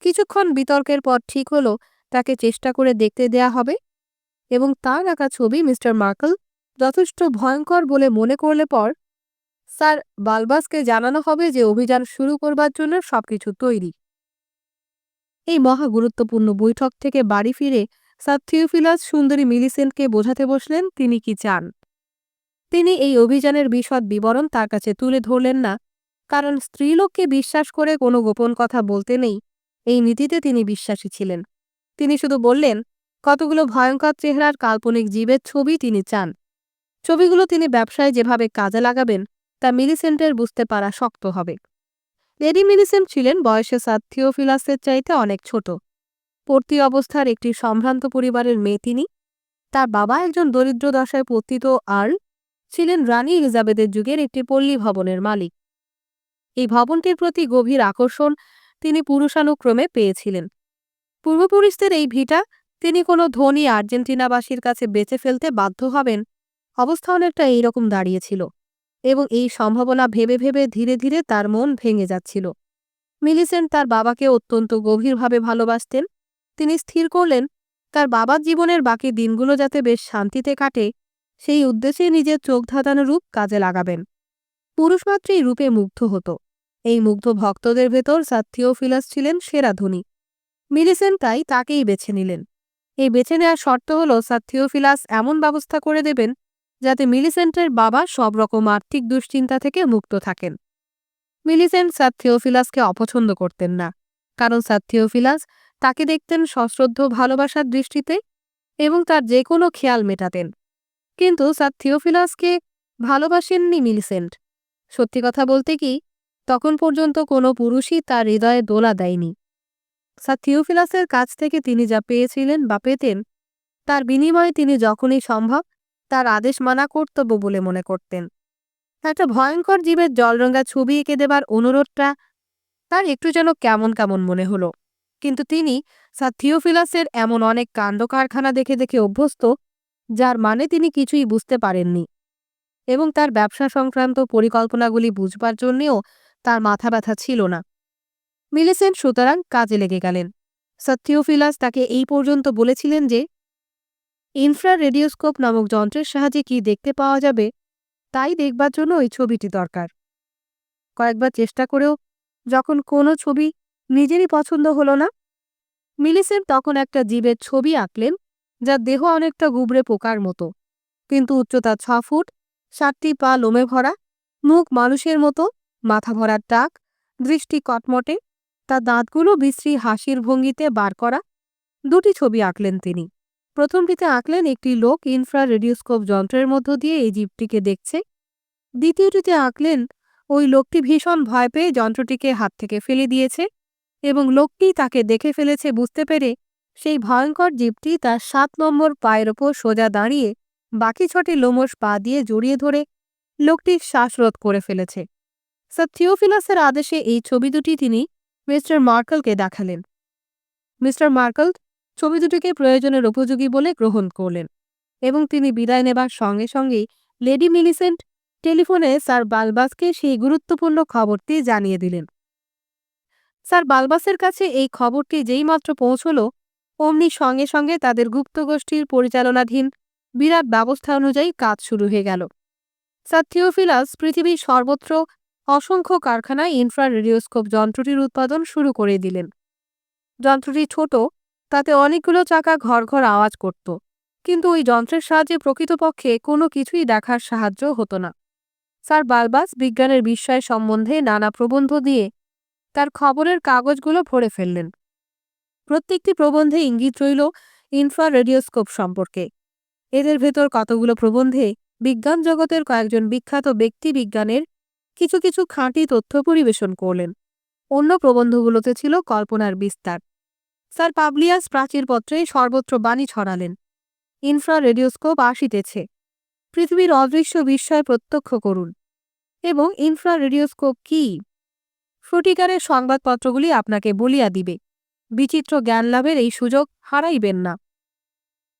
কিছুক্ষণ বিতর্কের পর ঠিক হলো তাকে চেষ্টা করে দেখতে দেয়া হবে, এবং তার আঁকা ছবি মিস্টার মার্কেল যথেষ্ট ভয়ঙ্কর বলে মনে করলে পর স্যার বালবাসকে জানানো হবে যে অভিযান শুরু করবার জন্য সবকিছু তৈরি। এই মহা গুরুত্বপূর্ণ বৈঠক থেকে বাড়ি ফিরে স্যার থিওফিলাস সুন্দরী মিলিসেন্টকে বোঝাতে বসলেন তিনি কি চান। তিনি এই অভিযানের বিশদ বিবরণ তার কাছে তুলে ধরলেন না, কারণ স্ত্রীলোককে বিশ্বাস করে কোনো গোপন কথা বলতে নেই, এই নীতিতে তিনি বিশ্বাসী ছিলেন। তিনি শুধু বললেন কতগুলো ভয়ঙ্কর চেহারার কাল্পনিক জীবের ছবি তিনি চান। ছবিগুলো তিনি ব্যবসায় যেভাবে কাজে লাগাবেন তা মিলিসেন্টের বুঝতে পারা শক্ত হবে। লেডি মিলিসেন্ট ছিলেন বয়সে স্যার থিওফিলাসের চাইতে অনেক ছোট। পড়তি অবস্থার একটি সম্ভ্রান্ত পরিবারের মেয়ে তিনি। তার বাবা একজন দরিদ্র দশায় পতিত আর্ল ছিলেন রানী এলিজাবেথের যুগের একটি পল্লী ভবনের মালিক। এই ভবনটির প্রতি গভীর আকর্ষণ তিনি পুরুষানুক্রমে পেয়েছিলেন। পূর্বপুরুষদের এই ভিটা তিনি কোনো ধনী আর্জেন্টিনাবাসীর কাছে বেচে ফেলতে বাধ্য হবেন, অবস্থা অনেকটা এইরকম দাঁড়িয়েছিল, এবং এই সম্ভাবনা ভেবে ভেবে ধীরে ধীরে তার মন ভেঙে যাচ্ছিল। মিলিসেন্ট তার বাবাকে অত্যন্ত গভীরভাবে ভালোবাসতেন। তিনি স্থির করলেন তার বাবার জীবনের বাকি দিনগুলো যাতে বেশ শান্তিতে কাটে, সেই উদ্দেশ্যে নিজের চোখ ধাঁধানো রূপ কাজে লাগাবেন। পুরুষমাত্রই রূপে মুগ্ধ হতো। এই মুগ্ধ ভক্তদের ভেতর স্যার থিওফিলাস ছিলেন সেরা ধনী। মিলিসেন্ট তাই তাকেই বেছে নিলেন। এই বেছে নেওয়ার শর্ত হল স্যার থিওফিলাস এমন ব্যবস্থা করে দেবেন যাতে মিলিসেন্টের বাবা সব রকম আর্থিক দুশ্চিন্তা থেকে মুক্ত থাকেন। মিলিসেন্ট স্যার থিওফিলাসকে অপছন্দ করতেন না, কারণ স্যার থিওফিলাস তাকে দেখতেন সশ্রদ্ধ ভালোবাসার দৃষ্টিতে এবং তার যে কোনো খেয়াল মেটাতেন। কিন্তু স্যার থিওফিলাসকে ভালোবাসেননি মিলিসেন্ট। সত্যি কথা বলতে কি, তখন পর্যন্ত কোনো পুরুষই তার হৃদয়ে দোলা দেয়নি। স্যার থিওফিলাসের কাছ থেকে তিনি যা পেয়েছিলেন বা পেতেন, তার বিনিময়ে তিনি যখনই সম্ভব তার আদেশ মানা কর্তব্য বলে মনে করতেন। একটা ভয়ঙ্কর জীবের জলরঙা ছবি এঁকে দেবার অনুরোধটা তার একটু যেন কেমন কেমন মনে হলো। কিন্তু তিনি স্যার থিওফিলাসের এমন অনেক কাণ্ড কারখানা দেখে দেখে অভ্যস্ত, যার মানে তিনি কিছুই বুঝতে পারেননি, এবং তার ব্যবসা সংক্রান্ত পরিকল্পনাগুলি বুঝবার জন্যেও তার মাথা ব্যথা ছিল না। মিলিসেন্ট সুতরাং কাজে লেগে গেলেন। স্যার থিওফিলাস তাকে এই পর্যন্ত বলেছিলেন যে ইনফ্রা রেডিওস্কোপ নামক যন্ত্রের সাহায্যে কি দেখতে পাওয়া যাবে তাই দেখবার জন্য ওই ছবিটি দরকার। কয়েকবার চেষ্টা করেও যখন কোনো ছবি নিজেরই পছন্দ হলো না, মিলিসেন্ট তখন একটা জীবের ছবি আঁকলেন যার দেহ অনেকটা গুবরে পোকার মতো, কিন্তু উচ্চতা 6 ফুট, 7টি পা লোমে ভরা, মুখ মানুষের মতো, মাথা ভরার টাক, দৃষ্টি কটমটে, তার দাঁতগুলো বিশ্রী হাসির ভঙ্গিতে বার করা। 2টি ছবি আঁকলেন তিনি। প্রথমটিতে আঁকলেন একটি লোক ইনফ্রা রেডিওস্কোপ যন্ত্রের মধ্য দিয়ে এই জীবটিকে দেখছে। দ্বিতীয়টিতে আঁকলেন ওই লোকটি ভীষণ ভয় পেয়ে যন্ত্রটিকে হাত থেকে ফেলে দিয়েছে, এবং লোকটি তাকে দেখে ফেলেছে বুঝতে পেরে সেই ভয়ঙ্কর জীবটি তার 7 নম্বর পায়ের ওপর সোজা দাঁড়িয়ে বাকি 6টি লোমশ পা দিয়ে জড়িয়ে ধরে লোকটির শ্বাসরোধ করে ফেলেছে। স্যার থিওফিলাসের আদেশে এই ছবি দুটি তিনি মিস্টার মার্কেলকে দেখালেন। মিস্টার মার্কেল ছবি দুটিকে প্রয়োজনের উপযোগী বলে গ্রহণ করলেন, এবং তিনি বিদায় নেবার সঙ্গে সঙ্গেই লেডি মিলিসেন্ট টেলিফোনে স্যার বালবাসকে সেই গুরুত্বপূর্ণ খবরটি জানিয়ে দিলেন। স্যার বালবাসের কাছে এই খবরটি যেইমাত্র পৌঁছল, অমনি সঙ্গে সঙ্গে তাদের গুপ্তগোষ্ঠীর পরিচালনাধীন বিরাট ব্যবস্থা অনুযায়ী কাজ শুরু হয়ে গেল। স্যার থিওফিলাস পৃথিবীর সর্বত্র অসংখ্য কারখানায় ইনফ্রা রেডিওস্কোপ যন্ত্রটির উৎপাদন শুরু করে দিলেন। যন্ত্রটি ছোট, তাতে অনেকগুলো চাকা ঘর ঘর আওয়াজ করত, কিন্তু ওই যন্ত্রের সাহায্যে প্রকৃতপক্ষে কোনো কিছুই দেখার সাহায্য হতো না। স্যার বালবাস বিজ্ঞানের বিস্ময় সম্বন্ধে নানা প্রবন্ধ দিয়ে তার খবরের কাগজগুলো ভরে ফেললেন। প্রত্যেকটি প্রবন্ধে ইঙ্গিত রইল ইনফ্রা রেডিওস্কোপ সম্পর্কে। এদের ভেতর কতগুলো প্রবন্ধে বিজ্ঞান জগতের কয়েকজন বিখ্যাত ব্যক্তি বিজ্ঞানের কিছু কিছু খাঁটি তথ্য পরিবেশন করলেন। অন্য প্রবন্ধগুলোতে ছিল কল্পনার বিস্তার। স্যার পাবলিয়াস প্রাচীরপত্রে সর্বত্র বাণী ছড়ালেন, ইনফ্রা রেডিওস্কোপ আসিতেছে, পৃথিবীর অদৃশ্য বিস্ময় প্রত্যক্ষ করুন। এবং ইনফ্রারেডিওস্কোপ কি সঠিকারের সংবাদপত্রগুলি আপনাকে বলিয়া দিবে। বিচিত্র জ্ঞান লাভের এই সুযোগ হারাইবেন না।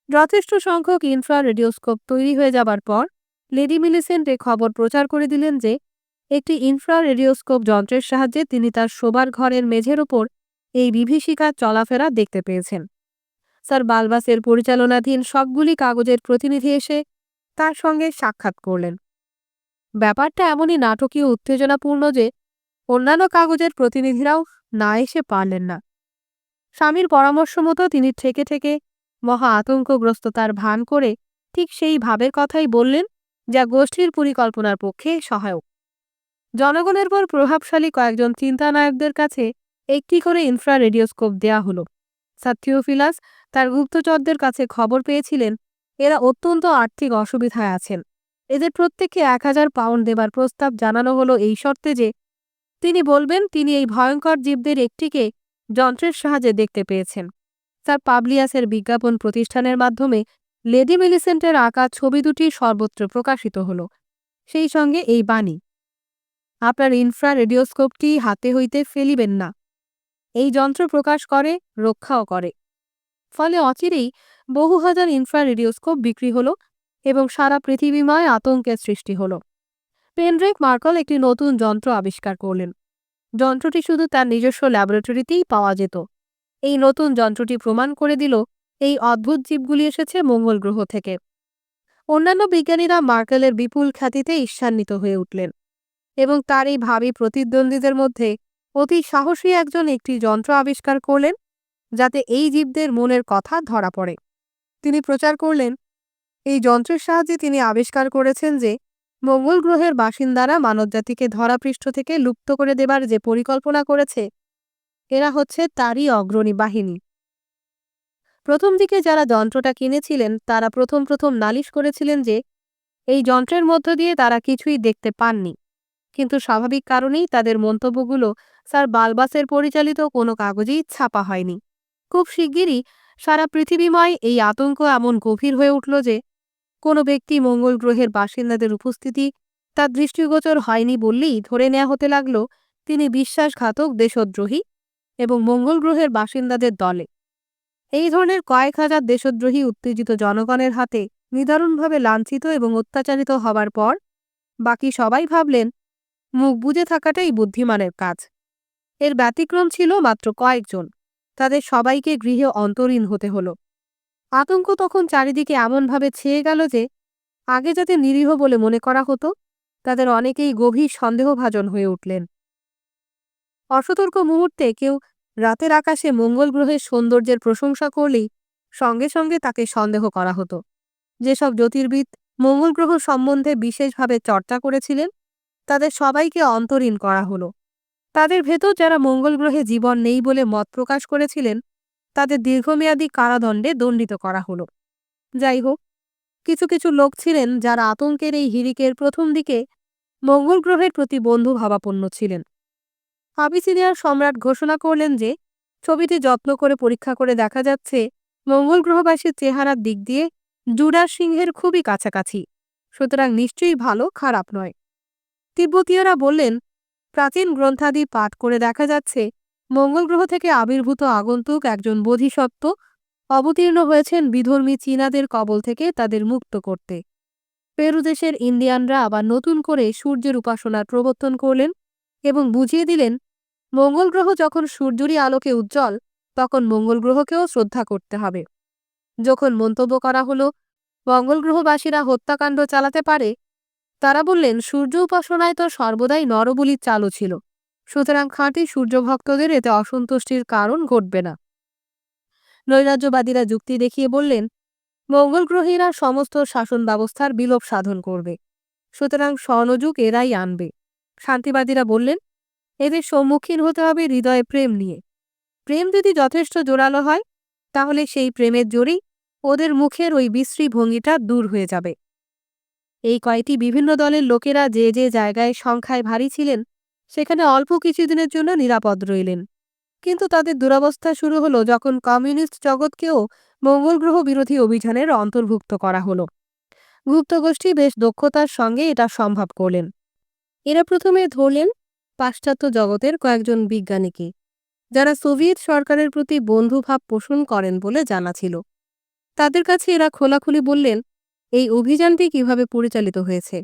যথেষ্ট সংখ্যক ইনফ্রারেডিওস্কোপ তৈরি হয়ে যাবার পর লেডি মিলিসেন্ট এ খবর প্রচার করে দিলেন যে একটি ইনফ্রারেডিওস্কোপ যন্ত্রের সাহায্যে তিনি তার শোবার ঘরের মেঝের ওপর এই বিভীষিকার চলাফেরা দেখতে পেয়েছেন। স্যার বালবাসের পরিচালনাধীন সবগুলি কাগজের প্রতিনিধি এসে তার সঙ্গে সাক্ষাৎ করলেন। ব্যাপারটা এমনই নাটকীয় উত্তেজনাপূর্ণ যে অন্যান্য কাগজের প্রতিনিধিরাও না এসে পারলেন না। স্বামীর পরামর্শ মতো তিনি থেকে থেকে মহা আতঙ্কগ্রস্ততার ভান করে ঠিক সেই ভাবের কথাই বললেন যা গোষ্ঠীর পরিকল্পনার পক্ষে সহায়ক। জনগণের পর প্রভাবশালী কয়েকজন চিন্তানায়কদের কাছে একটি করে ইনফ্রারেডিওস্কোপ দেয়া হলো। স্যার থিওফিলাস তার গুপ্তচরদের কাছে খবর পেয়েছিলেন এরা অত্যন্ত আর্থিক অসুবিধায় আছেন। এদের প্রত্যেককে 1000 পাউন্ড দেবার প্রস্তাব জানানো হলো এই শর্তে যে তিনি বলবেন তিনি এই ভয়ঙ্কর জীবদের একটিকে যন্ত্রের সাহায্যে দেখতে পেয়েছেন। স্যার পাবলিয়াসের বিজ্ঞাপন প্রতিষ্ঠানের মাধ্যমে লেডি মিলিসেন্টের আঁকা ছবি দুটি সর্বত্র প্রকাশিত হল। সেই সঙ্গে এই বাণী, আপনার ইনফ্রারেডিওস্কোপটি হাতে হইতে ফেলিবেন না। এই যন্ত্র প্রকাশ করে, রক্ষাও করে। ফলে অচিরেই বহু হাজার ইনফ্রারেডিওস্কোপ বিক্রি হল এবং সারা পৃথিবীময় আতঙ্কের সৃষ্টি হল। পেনড্রেক মার্কল একটি নতুন যন্ত্র আবিষ্কার করলেন। যন্ত্রটি শুধু তার নিজস্ব ল্যাবরেটরিতেই পাওয়া যেত। এই নতুন যন্ত্রটি প্রমাণ করে দিল এই অদ্ভুত জীবগুলি এসেছে মঙ্গল গ্রহ থেকে। অন্যান্য বিজ্ঞানীরা মার্কেলের বিপুল খ্যাতিতে ঈর্ষান্বিত হয়ে উঠলেন এবং তার এই ভাবী প্রতিদ্বন্দ্বীদের মধ্যে অতি সাহসী একজন একটি যন্ত্র আবিষ্কার করলেন যাতে এই জীবদের মনের কথা ধরা পড়ে। তিনি প্রচার করলেন এই যন্ত্রের সাহায্যে তিনি আবিষ্কার করেছেন যে মঙ্গল গ্রহের বাসিন্দারা মানবজাতিকে ধরাপৃষ্ঠ থেকে লুপ্ত করে দেবার যে পরিকল্পনা করেছে এরা হচ্ছে তারই অগ্রণী বাহিনী। প্রথম দিকে যারা যন্ত্রটা কিনেছিলেন তারা প্রথম নালিশ করেছিলেন যে এই যন্ত্রের মধ্য দিয়ে তারা কিছুই দেখতে পাননি, কিন্তু স্বাভাবিক কারণেই তাদের মন্তব্যগুলো স্যার বালবাসের পরিচালিত কোনো কাগজেই ছাপা হয়নি। খুব শিগগিরই সারা পৃথিবীময় এই আতঙ্ক এমন গভীর হয়ে উঠল যে কোনো ব্যক্তি মঙ্গল গ্রহের বাসিন্দাদের উপস্থিতি তার দৃষ্টিগোচর হয়নি বললেই ধরে নেওয়া হতে লাগল তিনি বিশ্বাসঘাতক দেশদ্রোহী এবং মঙ্গল গ্রহের বাসিন্দাদের দলে। এই ধরনের কয়েক হাজার দেশদ্রোহী উত্তেজিত জনগণের হাতে নিদারুণভাবে লাঞ্ছিত এবং অত্যাচারিত হবার পর বাকি সবাই ভাবলেন মুখ বুজে থাকাটাই বুদ্ধিমানের কাজ। এর ব্যতিক্রম ছিল মাত্র কয়েকজন। তাদের সবাইকে গৃহে অন্তরীণ হতে হলো। আতঙ্ক তখন চারিদিকে এমনভাবে ছেয়ে গেল যে আগে যাতে নিরীহ বলে মনে করা হতো তাদের অনেকেই গভীর সন্দেহভাজন হয়ে উঠলেন। অসতর্ক মুহূর্তে কেউ রাতের আকাশে মঙ্গল গ্রহের সৌন্দর্যের প্রশংসা করলেই সঙ্গে সঙ্গে তাকে সন্দেহ করা হতো। যেসব জ্যোতির্বিদ মঙ্গল গ্রহ সম্বন্ধে বিশেষভাবে চর্চা করেছিলেন তাদের সবাইকে অন্তরীণ করা হলো। তাদের ভেতর যারা মঙ্গল গ্রহে জীবন নেই বলে মত প্রকাশ করেছিলেন তাদের দীর্ঘমেয়াদী কারাদণ্ডে দণ্ডিত করা হলো। যাই হোক, কিছু কিছু লোক ছিলেন যারা আতঙ্কের এই হিড়িকের প্রথম দিকে মঙ্গল গ্রহের প্রতি বন্ধুভাবাপন্ন ছিলেন। আবিসিনিয়ার সম্রাট ঘোষণা করলেন যে ছবিটি যত্ন করে পরীক্ষা করে দেখা যাচ্ছে মঙ্গল গ্রহবাসীর চেহারার দিক দিয়ে জুডাস সিংহের খুবই কাছাকাছি, সুতরাং নিশ্চয়ই ভালো, খারাপ নয়। তিব্বতীয়রা বললেন প্রাচীন গ্রন্থাদি পাঠ করে দেখা যাচ্ছে মঙ্গল গ্রহ থেকে আবির্ভূত আগন্তুক একজন বোধিসত্ত্ব অবতীর্ণ হয়েছেন বিধর্মী চীনাদের কবল থেকে তাদের মুক্ত করতে। পেরু দেশের ইন্ডিয়ানরা আবার নতুন করে সূর্যের উপাসনার প্রবর্তন করলেন এবং বুঝিয়ে দিলেন মঙ্গল গ্রহ যখন সূর্যেরই আলোকে উজ্জ্বল তখন মঙ্গল গ্রহকেও শ্রদ্ধা করতে হবে। যখন মন্তব্য করা হলো মঙ্গল গ্রহবাসীরা হত্যাকাণ্ড চালাতে পারে, তারা বললেন সূর্য উপাসনায় তো সর্বদাই নরবলির চালু ছিল, সুতরাং খাঁটি সূর্যভক্তদের এতে অসন্তুষ্টির কারণ ঘটবে না। নৈরাজ্যবাদীরা যুক্তি দেখিয়ে বললেন মঙ্গল গ্রহীরা সমস্ত শাসন ব্যবস্থার বিলোপ সাধন করবে, সুতরাং স্বর্ণযুগ এরাই আনবে। শান্তিবাদীরা বললেন এদের সম্মুখীন হতে হবে হৃদয়ে প্রেম নিয়ে। প্রেম যদি যথেষ্ট জোরালো হয় তাহলে সেই প্রেমের জোরেই ওদের মুখের ওই বিশ্রী ভঙ্গিটা দূর হয়ে যাবে। এই কয়টি বিভিন্ন দলের লোকেরা যে যে জায়গায় সংখ্যায় ভারী ছিলেন সেখানে অল্প কিছুদিনের জন্য নিরাপদ রইলেন, কিন্তু তাদের দুরবস্থা শুরু হলো যখন কমিউনিস্ট জগৎকেও মঙ্গল গ্রহ বিরোধী অভিযানের অন্তর্ভুক্ত করা হলো। গুপ্তগোষ্ঠী বেশ দক্ষতার সঙ্গে এটা সম্ভব করলেন। এরা প্রথমে ধরলেন পাশ্চাত্য জগতের কয়েকজন বিজ্ঞানীকে, যারা সোভিয়েত সরকারের প্রতি বন্ধুভাব পোষণ করেন বলে জানা ছিল। তাদের কাছে এরা খোলাখুলি বললেন এই অভিযানটি কিভাবে পরিচালিত হয়েছে।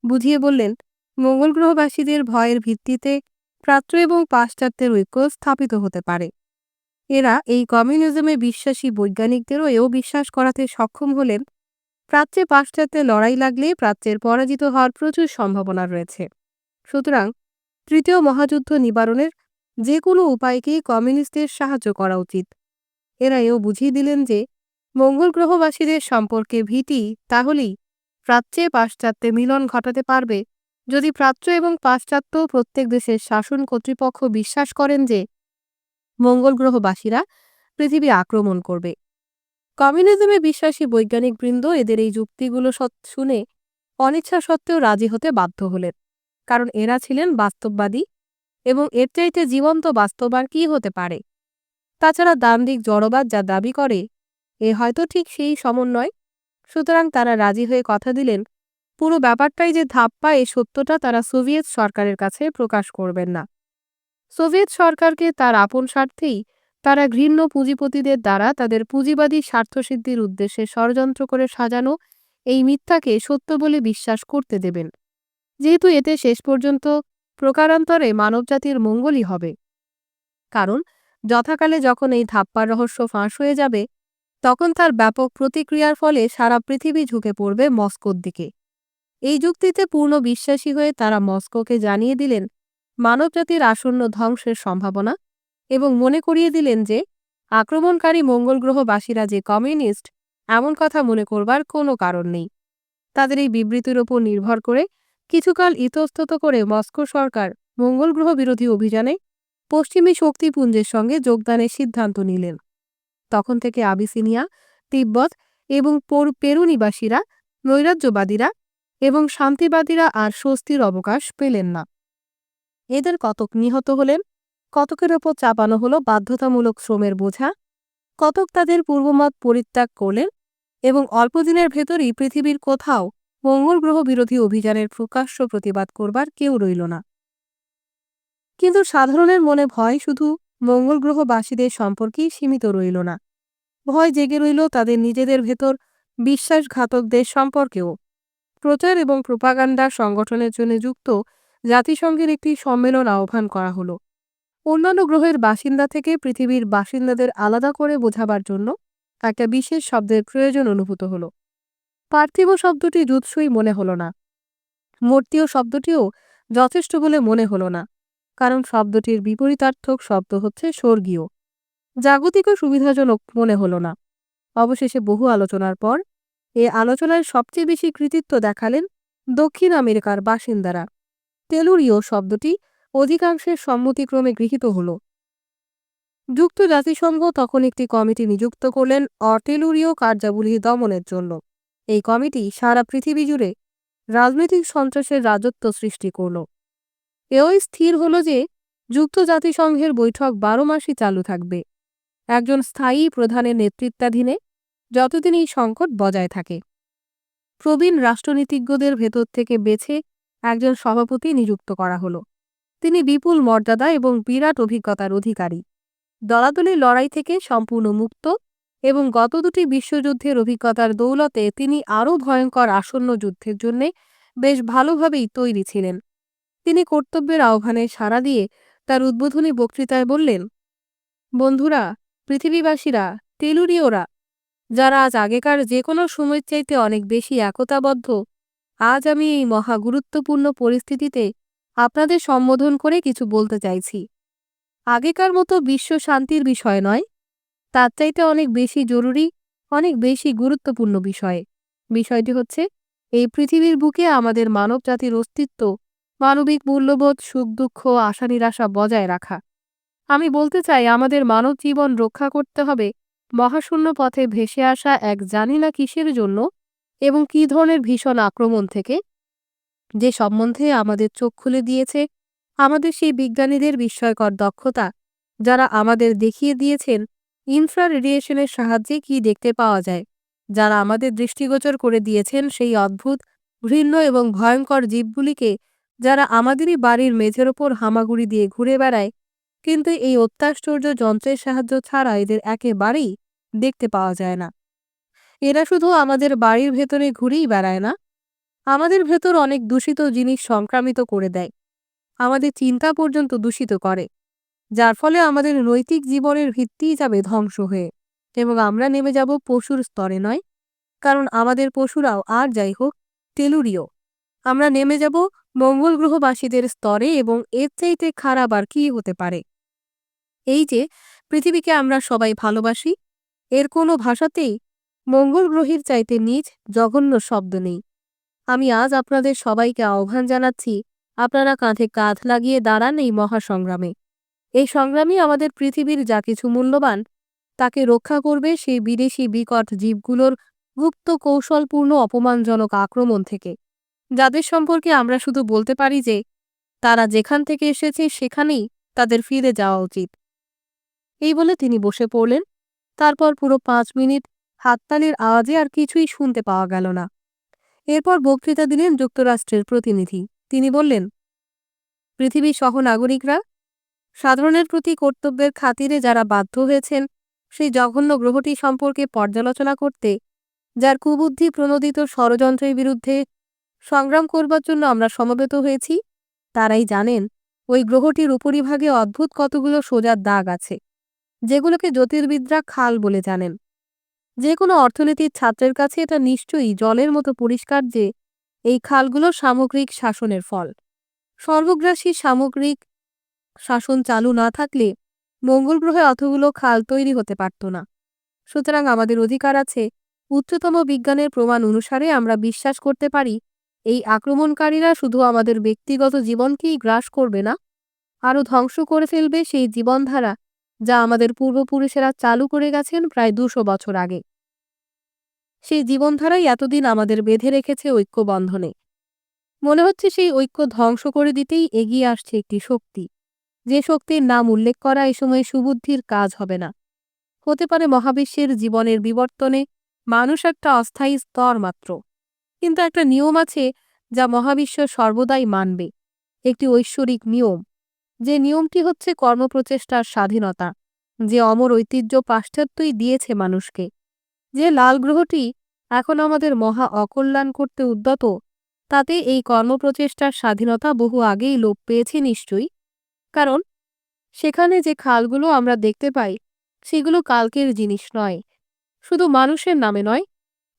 বুঝিয়ে বললেন মঙ্গল গ্রহবাসীদের ভয়ের ভিত্তিতে প্রাচ্য এবং পাশ্চাত্যের ঐক্য স্থাপিত হতে পারে। এরা এই কমিউনিজমে বিশ্বাসী বৈজ্ঞানিকদেরও এও বিশ্বাস করাতে সক্ষম হলেন প্রাচ্যে পাশ্চাত্যে লড়াই লাগলে প্রাচ্যের পরাজিত হওয়ার প্রচুর সম্ভাবনা রয়েছে। সুতরাং তৃতীয় মহাযুদ্ধ নিবারণের যে কোনো উপায়কেই কমিউনিস্টদের সাহায্য করা উচিত। এরা এও বুঝিয়ে দিলেন যে মঙ্গল গ্রহবাসীদের সম্পর্কে ভীতি তাহলেই প্রাচ্যে পাশ্চাত্যে মিলন ঘটাতে পারবে যদি প্রাচ্য এবং পাশ্চাত্য প্রত্যেক দেশের শাসন কর্তৃপক্ষ বিশ্বাস করেন যে মঙ্গল গ্রহবাসীরা পৃথিবী আক্রমণ করবে। কমিউনিজমে বিশ্বাসী বৈজ্ঞানিকবৃন্দ এদের এই যুক্তিগুলো শুনে অনিচ্ছা সত্ত্বেও রাজি হতে বাধ্য হলেন, কারণ এরা ছিলেন বাস্তববাদী এবং এর চাইতে জীবন্ত বাস্তব আর কী হতে পারে। তাছাড়া দাম্ভিক জড়বাদ যা দাবি করে এ হয়তো ঠিক সেই সমন্বয়। সুতরাং তারা রাজি হয়ে কথা দিলেন পুরো ব্যাপারটাই যে ধাপ্পা, এই সত্যটা তারা সোভিয়েত সরকারের কাছে প্রকাশ করবেন না। সোভিয়েত সরকারকে তার আপন স্বার্থেই তারা ঘৃণ্য পুঁজিপতিদের দ্বারা তাদের পুঁজিবাদী স্বার্থসিদ্ধির উদ্দেশ্যে ষড়যন্ত্র করে সাজানো এই মিথ্যাকে সত্য বলে বিশ্বাস করতে দেবেন, যেহেতু এতে শেষ পর্যন্ত প্রকারান্তরে মানবজাতির মঙ্গলই হবে। কারণ যথাকালে যখন এই ধাপ্পার রহস্য ফাঁস হয়ে যাবে তখন তার ব্যাপক প্রতিক্রিয়ার ফলে সারা পৃথিবী ঝুঁকে পড়বে মস্কোর দিকে। এই যুক্তিতে পূর্ণ বিশ্বাসী হয়ে তারা মস্কোকে জানিয়ে দিলেন মানবজাতির আসন্ন ধ্বংসের সম্ভাবনা এবং মনে করিয়ে দিলেন যে আক্রমণকারী মঙ্গল গ্রহবাসীরা যে কমিউনিস্ট এমন কথা মনে করবার কোনো কারণ নেই। তাদের এই বিবৃতির ওপর নির্ভর করে কিছুকাল ইতস্তত করে মস্কো সরকার মঙ্গল গ্রহ বিরোধী অভিযানে পশ্চিমী শক্তিপুঞ্জের সঙ্গে যোগদানের সিদ্ধান্ত নিলেন। তখন থেকে আবিসিনিয়া, তিব্বত এবং পেরু নিবাসীরা, নৈরাজ্যবাদীরা এবং শান্তিবাদীরা আর স্বস্তির অবকাশ পেলেন না। এদের কতক নিহত হলেন, কতকের ওপর চাপানো হলো বাধ্যতামূলক শ্রমের বোঝা, কতক তাদের পূর্বমত পরিত্যাগ করলেন এবং অল্পদিনের ভেতরই পৃথিবীর কোথাও মঙ্গল গ্রহ বিরোধী অভিযানের প্রকাশ্য প্রতিবাদ করবার কেউ রইল না। কিন্তু সাধারণের মনে ভয় শুধু মঙ্গল গ্রহবাসীদের সম্পর্কেই সীমিত রইল না, ভয় জেগে রইল তাদের নিজেদের ভেতর বিশ্বাসঘাতকদের সম্পর্কেও। প্রচার এবং প্রোপাগান্ডা সংগঠনের জন্য যুক্ত জাতিসংঘের একটি সম্মেলন আহ্বান করা হলো। অন্যান্য গ্রহের বাসিন্দা থেকে পৃথিবীর বাসিন্দাদের আলাদা করে বোঝাবার জন্য একটা বিশেষ শব্দের প্রয়োজন অনুভূত হলো। পার্থিব শব্দটি জুৎসই মনে হলো না, মর্তীয় শব্দটিও যথেষ্ট বলে মনে হলো না, কারণ শব্দটির বিপরীতার্থক শব্দ হচ্ছে স্বর্গীয়। জাগতিকও সুবিধাজনক মনে হলো না। অবশেষে বহু আলোচনার পর এ আলোচনায় সবচেয়ে বেশি কৃতিত্ব দেখালেন দক্ষিণ আমেরিকার বাসিন্দারা। টেলুরীয় শব্দটি অধিকাংশের সম্মতিক্রমে গৃহীত হল। যুক্ত জাতিসংঘ তখন একটি কমিটি নিযুক্ত করলেন অটেলুরীয় কার্যাবলী দমনের জন্য। এই কমিটি সারা পৃথিবী জুড়ে রাজনৈতিক সন্ত্রাসের রাজত্ব সৃষ্টি করল। এও স্থির হল যে যুক্ত জাতিসংঘের বৈঠক 12 মাসই চালু থাকবে, একজন স্থায়ী প্রধানের নেতৃত্বাধীনে, যতদিন এই সংকট বজায় থাকে। প্রবীণ রাষ্ট্রনীতিজ্ঞদের ভেতর থেকে বেছে একজন সভাপতি নিযুক্ত করা হলো। তিনি বিপুল মর্যাদা এবং বিরাট অভিজ্ঞতার অধিকারী, দলাদলি লড়াই থেকে সম্পূর্ণ মুক্ত এবং গত দুটি বিশ্বযুদ্ধের অভিজ্ঞতার দৌলতে তিনি আরও ভয়ঙ্কর আসন্ন যুদ্ধের জন্যে বেশ ভালোভাবেই তৈরি ছিলেন। তিনি কর্তব্যের আহ্বানে সাড়া দিয়ে তার উদ্বোধনী বক্তৃতায় বললেন, বন্ধুরা, পৃথিবীবাসীরা, টেলুরীয়রা, যারা আজ আগেকার যে কোনো সময়ের চাইতে অনেক বেশি একতাবদ্ধ, আজ আমি এই মহা গুরুত্বপূর্ণ পরিস্থিতিতে আপনাদের সম্বোধন করে কিছু বলতে চাইছি। আগেকার মতো বিশ্ব শান্তির বিষয় নয়, তার চাইতে অনেক বেশি জরুরি, অনেক বেশি গুরুত্বপূর্ণ বিষয়টি হচ্ছে এই পৃথিবীর বুকে আমাদের মানব জাতির অস্তিত্ব, মানবিক মূল্যবোধ, সুখ দুঃখ, আশা নিরাশা বজায় রাখা। আমি বলতে চাই আমাদের মানব জীবন রক্ষা করতে হবে মহাশূন্য পথে ভেসে আসা এক জানি না কিসের জন্য এবং কী ধরনের ভীষণ আক্রমণ থেকে, যে সম্বন্ধে আমাদের চোখ খুলে দিয়েছে আমাদের সেই বিজ্ঞানীদের বিস্ময়কর দক্ষতা, যারা আমাদের দেখিয়ে দিয়েছেন ইনফ্রা রেডিয়েশনের সাহায্যে কী দেখতে পাওয়া যায়, যারা আমাদের দৃষ্টিগোচর করে দিয়েছেন সেই অদ্ভুত, ঘৃণ্য এবং ভয়ঙ্কর জীবগুলিকে যারা আমাদেরই বাড়ির মেঝের ওপর হামাগুড়ি দিয়ে ঘুরে বেড়ায়, কিন্তু এই অত্যাশ্চর্য যন্ত্রের সাহায্য ছাড়া এদের একেবারেই দেখতে পাওয়া যায় না। এরা শুধু আমাদের বাড়ির ভেতরে ঘুরেই বেড়ায় না, আমাদের ভেতর অনেক দূষিত জিনিস সংক্রামিত করে দেয়, আমাদের চিন্তা পর্যন্ত দূষিত করে, যার ফলে আমাদের নৈতিক জীবনের ভিত্তিই যাবে ধ্বংস হয়ে, এবং আমরা নেমে যাব পশুর স্তরে নয়, কারণ আমাদের পশুরাও আর যাই হোক টেলুরীয়। আমরা নেমে যাব মঙ্গল গ্রহবাসীদের স্তরে, এবং এর চাইতে খারাপ আর কি হতে পারে? এই যে পৃথিবীকে আমরা সবাই ভালোবাসি, এর কোনো ভাষাতেই মঙ্গল গ্রহের চাইতে নীচ জঘন্য শব্দ নেই। আমি আজ আপনাদের সবাইকে আহ্বান জানাচ্ছি, আপনারা কাঁধে কাঁধ লাগিয়ে দাঁড়ান এই মহাসংগ্রামে। এই সংগ্রামই আমাদের পৃথিবীর যা কিছু মূল্যবান তাকে রক্ষা করবে সেই বিদেশি বিকট জীবগুলোর গুপ্ত কৌশলপূর্ণ অপমানজনক আক্রমণ থেকে, যাদের সম্পর্কে আমরা শুধু বলতে পারি যে তারা যেখান থেকে এসেছে সেখানেই তাদের ফিরে যাওয়া উচিত। এই বলে তিনি বসে পড়লেন। তারপর পুরো ৫ মিনিট হাততালির আওয়াজে আর কিছুই শুনতে পাওয়া গেল না। এরপর বক্তৃতা দিলেন যুক্তরাষ্ট্রের প্রতিনিধি। তিনি বললেন, পৃথিবীর সহনাগরিকরা, সাধারণের প্রতি কর্তব্যের খাতিরে যারা বাধ্য হয়েছেন সেই জঘন্য গ্রহটি সম্পর্কে পর্যালোচনা করতে, যার কুবুদ্ধি প্রণোদিত ষড়যন্ত্রের বিরুদ্ধে সংগ্রাম করবার জন্য আমরা সমবেত হয়েছি, তারাই জানেন ওই গ্রহটির উপরিভাগে অদ্ভুত কতগুলো সোজা দাগ আছে, যেগুলোকে জ্যোতির্বিদরা খাল বলে জানেন। যে কোনো অর্থনীতির ছাত্রের কাছে এটা নিশ্চয়ই জলের মতো পরিষ্কার যে এই খালগুলো সামগ্রিক শাসনের ফল। সর্বগ্রাসী সামগ্রিক শাসন চালু না থাকলে মঙ্গল গ্রহে অতগুলো খাল তৈরি হতে পারত না। সুতরাং আমাদের অধিকার আছে, উচ্চতম বিজ্ঞানের প্রমাণ অনুসারে আমরা বিশ্বাস করতে পারি এই আক্রমণকারীরা শুধু আমাদের ব্যক্তিগত জীবনকেই গ্রাস করবে না, আরও ধ্বংস করে ফেলবে সেই জীবনধারা যা আমাদের পূর্বপুরুষেরা চালু করে গেছেন প্রায় ২০০ বছর আগে। সেই জীবনধারাই এতদিন আমাদের বেঁধে রেখেছে ঐক্যবন্ধনে। মনে হচ্ছে সেই ঐক্য ধ্বংস করে দিতেই এগিয়ে আসছে একটি শক্তি, যে শক্তির নাম উল্লেখ করা এ সময় সুবুদ্ধির কাজ হবে না। হতে পারে মহাবিশ্বের জীবনের বিবর্তনে মানুষ একটা অস্থায়ী স্তর মাত্র, কিন্তু একটা নিয়ম আছে যা মহাবিশ্ব সর্বদাই মানবে, একটি ঐশ্বরিক নিয়ম। যে নিয়মটি হচ্ছে কর্মপ্রচেষ্টার স্বাধীনতা, যে অমর ঐতিহ্য পাশ্চাত্যই দিয়েছে মানুষকে। যে লাল গ্রহটি এখন আমাদের মহা অকল্যাণ করতে উদ্যত, তাতে এই কর্মপ্রচেষ্টার স্বাধীনতা বহু আগেই লোপ পেয়েছে নিশ্চয়ই, কারণ সেখানে যে খালগুলো আমরা দেখতে পাই সেগুলো কালকের জিনিস নয়। শুধু মানুষের নামে নয়,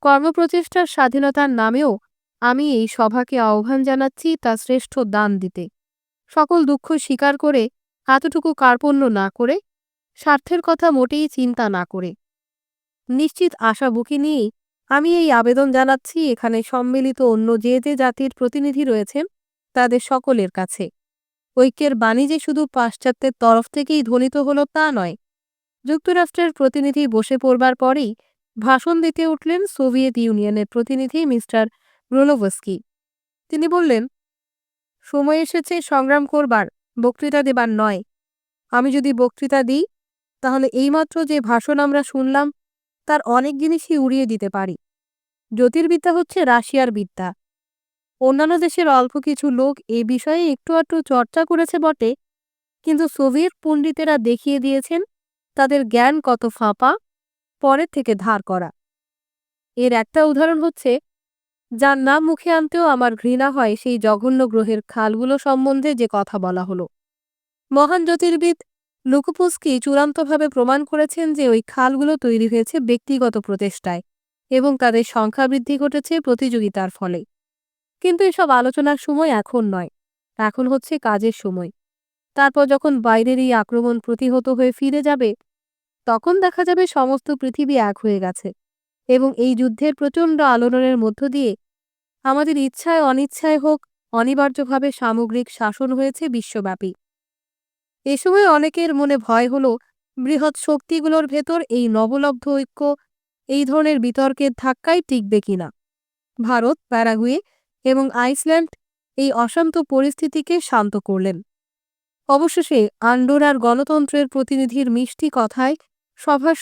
কর্মপ্রচেষ্টার স্বাধীনতার নামেও আমি এই সভাকে আহ্বান জানাচ্ছি তা শ্রেষ্ঠ দান দিতে, সকল দুঃখ স্বীকার করে, এতটুকু কার্পণ্য না করে, স্বার্থের কথা মোটেই চিন্তা না করে, নিশ্চিত আশা বুকে নিয়েই আমি এই আবেদন জানাচ্ছি এখানে সম্মিলিত অন্য যে যে জাতির প্রতিনিধি রয়েছেন তাদের সকলের কাছে। ঐক্যের বাণী যে শুধু পাশ্চাত্যের তরফ থেকেই ধ্বনিত হলো তা নয়। যুক্তরাষ্ট্রের প্রতিনিধি বসে পড়বার পরেই ভাষণ দিতে উঠলেন সোভিয়েত ইউনিয়নের প্রতিনিধি মিস্টার ব্রোনোভস্কি। তিনি বললেন, সময় এসেছে সংগ্রাম করবার, বক্তৃতা দেবার নয়। আমি যদি বক্তৃতা দিই তাহলে এইমাত্র যে ভাষণ আমরা শুনলাম তার অনেক জিনিসই উড়িয়ে দিতে পারি। জ্যোতির্বিদ্যা হচ্ছে রাশিয়ার বিদ্যা। অন্যান্য দেশের অল্প কিছু লোক এ বিষয়ে একটু আধটু চর্চা করেছে বটে, কিন্তু সোভিয়েত পণ্ডিতেরা দেখিয়ে দিয়েছেন তাদের জ্ঞান কত ফাঁপা, পরের থেকে ধার করা। এর একটা উদাহরণ হচ্ছে, যার নাম মুখে আনতেও আমার ঘৃণা হয়, সেই জঘন্য গ্রহের খালগুলো সম্বন্ধে যে কথা বলা হলো। মহান জ্যোতির্বিদ লুকুপুস্কি চূড়ান্তভাবে প্রমাণ করেছেন যে ওই খালগুলো তৈরি হয়েছে ব্যক্তিগত প্রচেষ্টায়, এবং তাদের সংখ্যা বৃদ্ধি ঘটেছে প্রতিযোগিতার ফলে। কিন্তু এসব আলোচনার সময় এখন নয়, এখন হচ্ছে কাজের সময়। তারপর যখন বাইরের এই আক্রমণ প্রতিহত হয়ে ফিরে যাবে, তখন দেখা যাবে সমস্ত পৃথিবী এক হয়ে গেছে, এবং এই যুদ্ধের প্রচণ্ড আলোড়নের মধ্য দিয়ে আমাদের ইচ্ছায় অনিচ্ছায় হোক অনিবার্যভাবে সামগ্রিক শাসন হয়েছে বিশ্বব্যাপী। এ সময় অনেকের মনে ভয় হলো, বৃহৎ শক্তিগুলোর ভেতর এই নবলব্ধ ঐক্য এই ধরনের বিতর্কের ধাক্কায় টিকবে কিনা। ভারত, প্যারাগুয়ে এবং আইসল্যান্ড এই অশান্ত পরিস্থিতিকে শান্ত করলেন। অবশেষে আন্ডোরার গণতন্ত্রের প্রতিনিধির মিষ্টি কথায় সভার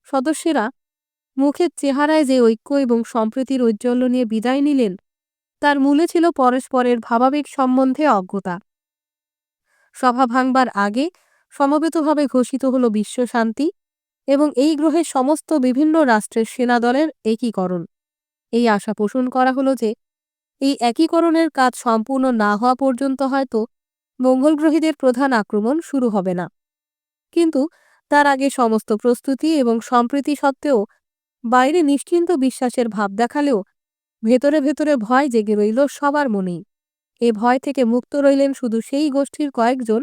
সদস্যেরা মুখের চেহারায় যে ঐক্য এবং সম্প্রীতির ঔজ্জ্বল্য নিয়ে বিদায় নিলেন, তার মূলে ছিল পরস্পরের ভাবাবেগ সম্বন্ধে অজ্ঞতা। সভা ভাঙবার আগে সমবেতভাবে ঘোষিত হল বিশ্বশান্তি এবং এই গ্রহের সমস্ত বিভিন্ন রাষ্ট্রের সেনাদলের একীকরণ। এই আশা পোষণ করা হলো যে এই একীকরণের কাজ সম্পূর্ণ না হওয়া পর্যন্ত হয়তো মঙ্গল গ্রহীদের প্রধান আক্রমণ শুরু হবে না। কিন্তু তার আগে সমস্ত প্রস্তুতি এবং সম্প্রীতি সত্ত্বেও বাইরে নিশ্চিন্ত বিশ্বাসের ভাব দেখালেও ভেতরে ভেতরে ভয় জেগে রইল সবার মনেই। এ ভয় থেকে মুক্ত রইলেন শুধু সেই গোষ্ঠীর কয়েকজন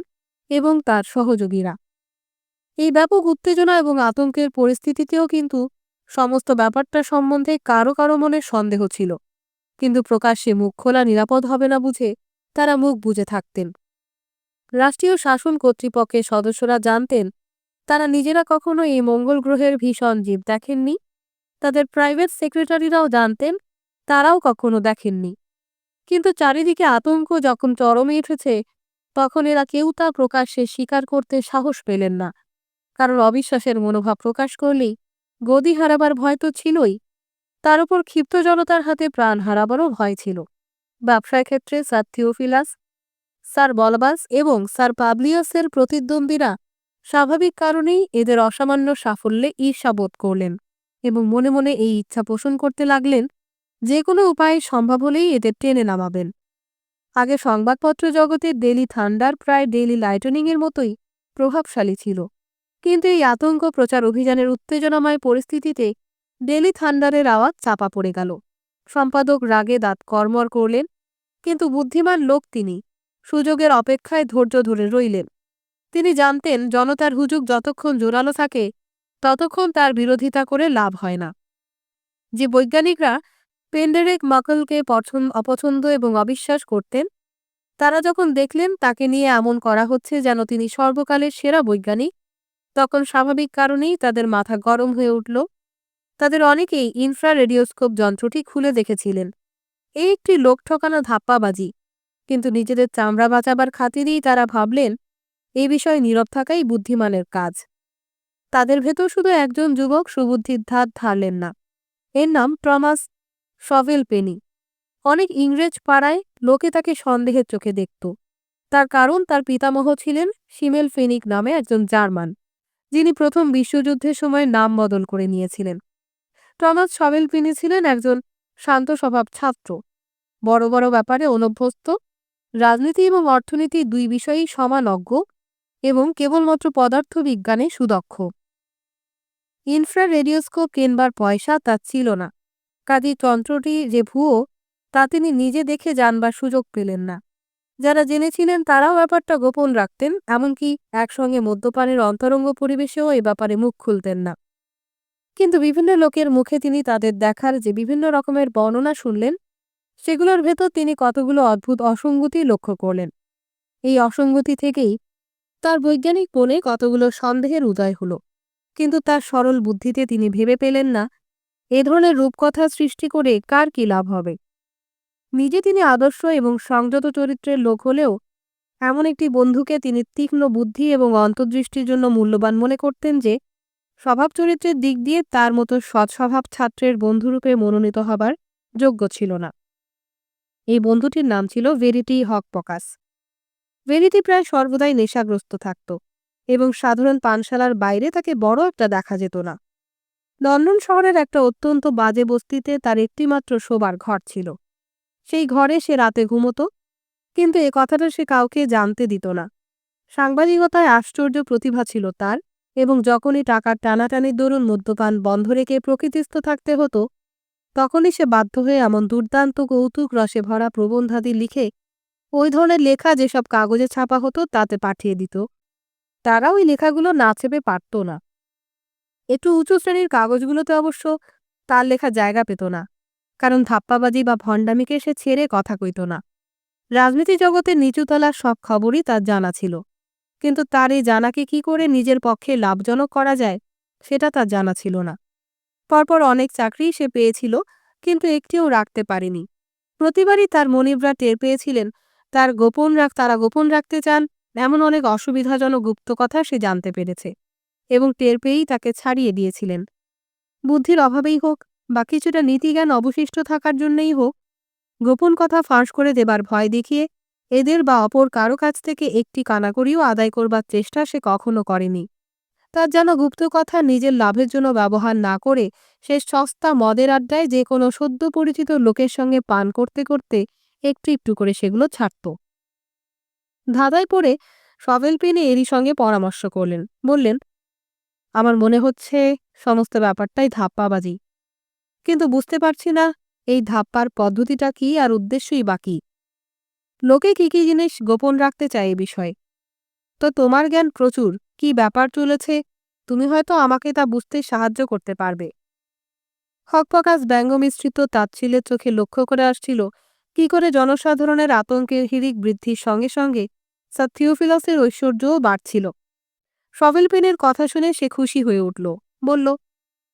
এবং তার সহযোগীরা। এই ব্যাপক উত্তেজনা এবং আতঙ্কের পরিস্থিতিতেও কিন্তু সমস্ত ব্যাপারটা সম্বন্ধে কারো কারো মনে সন্দেহ ছিল, কিন্তু প্রকাশ্যে মুখ খোলা নিরাপদ হবে না বুঝে তারা মুখ বুজে থাকতেন। রাষ্ট্রীয় শাসন কর্তৃপক্ষের সদস্যরা জানতেন তারা নিজেরা কখনো এই মঙ্গল গ্রহের ভীষণ জীব দেখেননি, তাদের প্রাইভেট সেক্রেটারিরাও জানতেন তারাও কখনো দেখেননি। কিন্তু চারিদিকে আতঙ্ক যখন চরমে উঠেছে তখন এরা কেউ তা প্রকাশ্যে স্বীকার করতে সাহস পেলেন না, কারণ অবিশ্বাসের মনোভাব প্রকাশ করলেই গদি হারাবার ভয় তো ছিলই, তার উপর ক্ষিপ্ত জনতার হাতে প্রাণ হারাবারও ভয় ছিল। ব্যবসায় ক্ষেত্রে স্যার থিওফিলাস, স্যার বলবাস এবং স্যার পাবলিয়াসের প্রতিদ্বন্দ্বীরা স্বাভাবিক কারণেই এদের অসামান্য সাফল্যে ঈর্ষাবোধ করলেন এবং মনে মনে এই ইচ্ছা পোষণ করতে লাগলেন যে কোনো উপায়ে সম্ভব হলেই এদের টেনে নামাবেন। আগে সংবাদপত্র জগতে ডেইলি থান্ডার প্রায় ডেইলি লাইটনিংয়ের মতোই প্রভাবশালী ছিল, কিন্তু এই আতঙ্ক প্রচার অভিযানের উত্তেজনাময় পরিস্থিতিতে ডেইলি থান্ডারের আওয়াজ চাপা পড়ে গেল। সম্পাদক রাগে দাঁত কড়মড় করলেন, কিন্তু বুদ্ধিমান লোক তিনি সুযোগের অপেক্ষায় ধৈর্য ধরে রইলেন। তিনি জানতেন জনতার হুজুগ যতক্ষণ জোরালো থাকে ততক্ষণ তার বিরোধিতা করে লাভ হয় না। যে বৈজ্ঞানিকরা পেন্ডেরেক মাকলকে অপছন্দ এবং অবিশ্বাস করতেন, তারা যখন দেখলেন তাকে নিয়ে এমন করা হচ্ছে যেন তিনি সর্বকালের সেরা বৈজ্ঞানিক, তখন স্বাভাবিক কারণেই তাদের মাথা গরম হয়ে উঠল। তাদের অনেকেই ইনফ্রা রেডিওস্কোপ যন্ত্রটি খুলে দেখেছিলেন। এই একটি লোক ঠকানো ধাপ্পাবাজি, কিন্তু নিজেদের চামড়া বাঁচাবার খাতিরেই তারা ভাবলেন এই বিষয়ে নীরব থাকাই বুদ্ধিমানের কাজ। তাদের ভেতর শুধু একজন যুবক সুবুদ্ধির ধার ধারলেন না। এর নাম টমাস শভেল পেনি। অনেক ইংরেজ পাড়ায় লোকে তাকে সন্দেহের চোখে দেখত, তার কারণ তার পিতামহ ছিলেন শিমেল ফেনিক নামে একজন জার্মান, যিনি প্রথম বিশ্বযুদ্ধের সময় নাম বদল করে নিয়েছিলেন। টমাস শভেল পেনি ছিলেন একজন শান্ত স্বভাব ছাত্র, বড় বড় ব্যাপারে অনভ্যস্ত, রাজনীতি এবং অর্থনীতি দুই বিষয়েই সমান অজ্ঞ এবং কেবলমাত্র পদার্থবিজ্ঞানে সুদক্ষ। ইনফ্রা রেডিওস্কোপ কেনবার পয়সা তার ছিল না, কাজেই যন্ত্রটি যে ভুয়ো তা তিনি নিজে দেখে জানবার সুযোগ পেলেন না। যারা জেনেছিলেন তারাও ব্যাপারটা গোপন রাখতেন, এমনকি একসঙ্গে মদ্যপানের অন্তরঙ্গ পরিবেশেও এ ব্যাপারে মুখ খুলতেন না। কিন্তু বিভিন্ন লোকের মুখে তিনি তাদের দেখার যে বিভিন্ন রকমের বর্ণনা শুনলেন, সেগুলোর ভেতর তিনি কতগুলো অদ্ভুত অসঙ্গতি লক্ষ্য করলেন। এই অসঙ্গতি থেকেই তার বৈজ্ঞানিক মনে কতগুলো সন্দেহের উদয় হলো, কিন্তু তার সরল বুদ্ধিতে তিনি ভেবে পেলেন না এ ধরনের রূপকথা সৃষ্টি করে কার কি লাভ হবে। নিজে তিনি আদর্শ এবং সংযত চরিত্রের লোক হলেও এমন একটি বন্ধুকে তিনি তীক্ষ্ণ বুদ্ধি এবং অন্তর্দৃষ্টির জন্য মূল্যবান মনে করতেন যে স্বভাব চরিত্রের দিক দিয়ে তার মতো সৎস্বভাব ছাত্রের বন্ধুরূপে মনোনীত হবার যোগ্য ছিল না। এই বন্ধুটির নাম ছিল ভেরিটি হকপকাস। ভেরিটি প্রায় সর্বদাই নেশাগ্রস্ত থাকত এবং সাধারণ পানশালার বাইরে তাকে বড় একটা দেখা যেত না। লন্ডন শহরের একটা অত্যন্ত বাজে বস্তিতে তার একটিমাত্র শোবার ঘর ছিল। সেই ঘরে সে রাতে ঘুমত, কিন্তু এ কথাটা সে কাউকে জানতে দিত না। সাংবাদিকতায় আশ্চর্য প্রতিভা ছিল তার, এবং যখনই টাকার টানাটানির দরুন মদ্যপান বন্ধ রেখে প্রকৃতিস্থ থাকতে হতো তখনই সে বাধ্য হয়ে এমন দুর্দান্ত কৌতুক রসে ভরা প্রবন্ধাদি লিখে ওই ধরনের লেখা যেসব কাগজে ছাপা হতো তাতে পাঠিয়ে দিত। তারা ওই লেখাগুলো না চেপে পারত না। একটু উঁচু শ্রেণীর কাগজগুলোতে অবশ্য তার লেখা জায়গা পেত না, কারণ ধাপ্পাবাজি বা ভণ্ডামিকে সে ছেড়ে কথা কইত না। রাজনীতি জগতের নিচুতলার সব খবরই তার জানা ছিল, কিন্তু তার এই জানাকে কি করে নিজের পক্ষে লাভজনক করা যায় সেটা তার জানা ছিল না। পরপর অনেক চাকরি সে পেয়েছিল, কিন্তু একটিও রাখতে পারেনি। প্রতিবারই তার মনিবরা টের পেয়েছিলেন তারা গোপন রাখতে চান এমন অনেক অসুবিধাজনক গুপ্ত কথা সে জানতে পেরেছে, এবং টের পেয়েই তাকে ছাড়িয়ে দিয়েছিলেন। বুদ্ধির অভাবেই হোক বা কিছুটা নীতিজ্ঞান অবশিষ্ট থাকার জন্যই হোক, গোপন কথা ফাঁস করে দেবার ভয় দেখিয়ে এদের বা অপর কারো কাছ থেকে একটি কানাকড়িও আদায় করবার চেষ্টা সে কখনো করেনি। তার যেন গুপ্ত কথা নিজের লাভের জন্য ব্যবহার না করে সে সস্তা মদের আড্ডায় যে কোনো সদ্য পরিচিত লোকের সঙ্গে পান করতে করতে একটু একটু করে সেগুলো ছাড়ত। ধাঁধায় পড়ে সভেলপিনি এরই সঙ্গে পরামর্শ করলেন, বললেন, আমার মনে হচ্ছে সমস্ত ব্যাপারটাই ধাপ্পাবাজি, কিন্তু বুঝতে পারছি না এই ধাপ্পার পদ্ধতিটা কি আর উদ্দেশ্যই বা কী। লোকে কি কি জিনিস গোপন রাখতে চায় এ বিষয়ে। তো তোমার জ্ঞান প্রচুর, কি ব্যাপার চলেছে, তুমি হয়তো আমাকে তা বুঝতে সাহায্য করতে পারবে। হকপকাস ব্যঙ্গ মিশ্রিত তাচ্ছিল্যের চোখে লক্ষ্য করে আসছিল কি করে জনসাধারণের আতঙ্কের হিড়িক বৃদ্ধির সঙ্গে সঙ্গে স্যার থিওফিলাসের ঐশ্বর্যও বাড়ছিল। সভেলপিনের কথা শুনে সে খুশি হয়ে উঠল, বলল,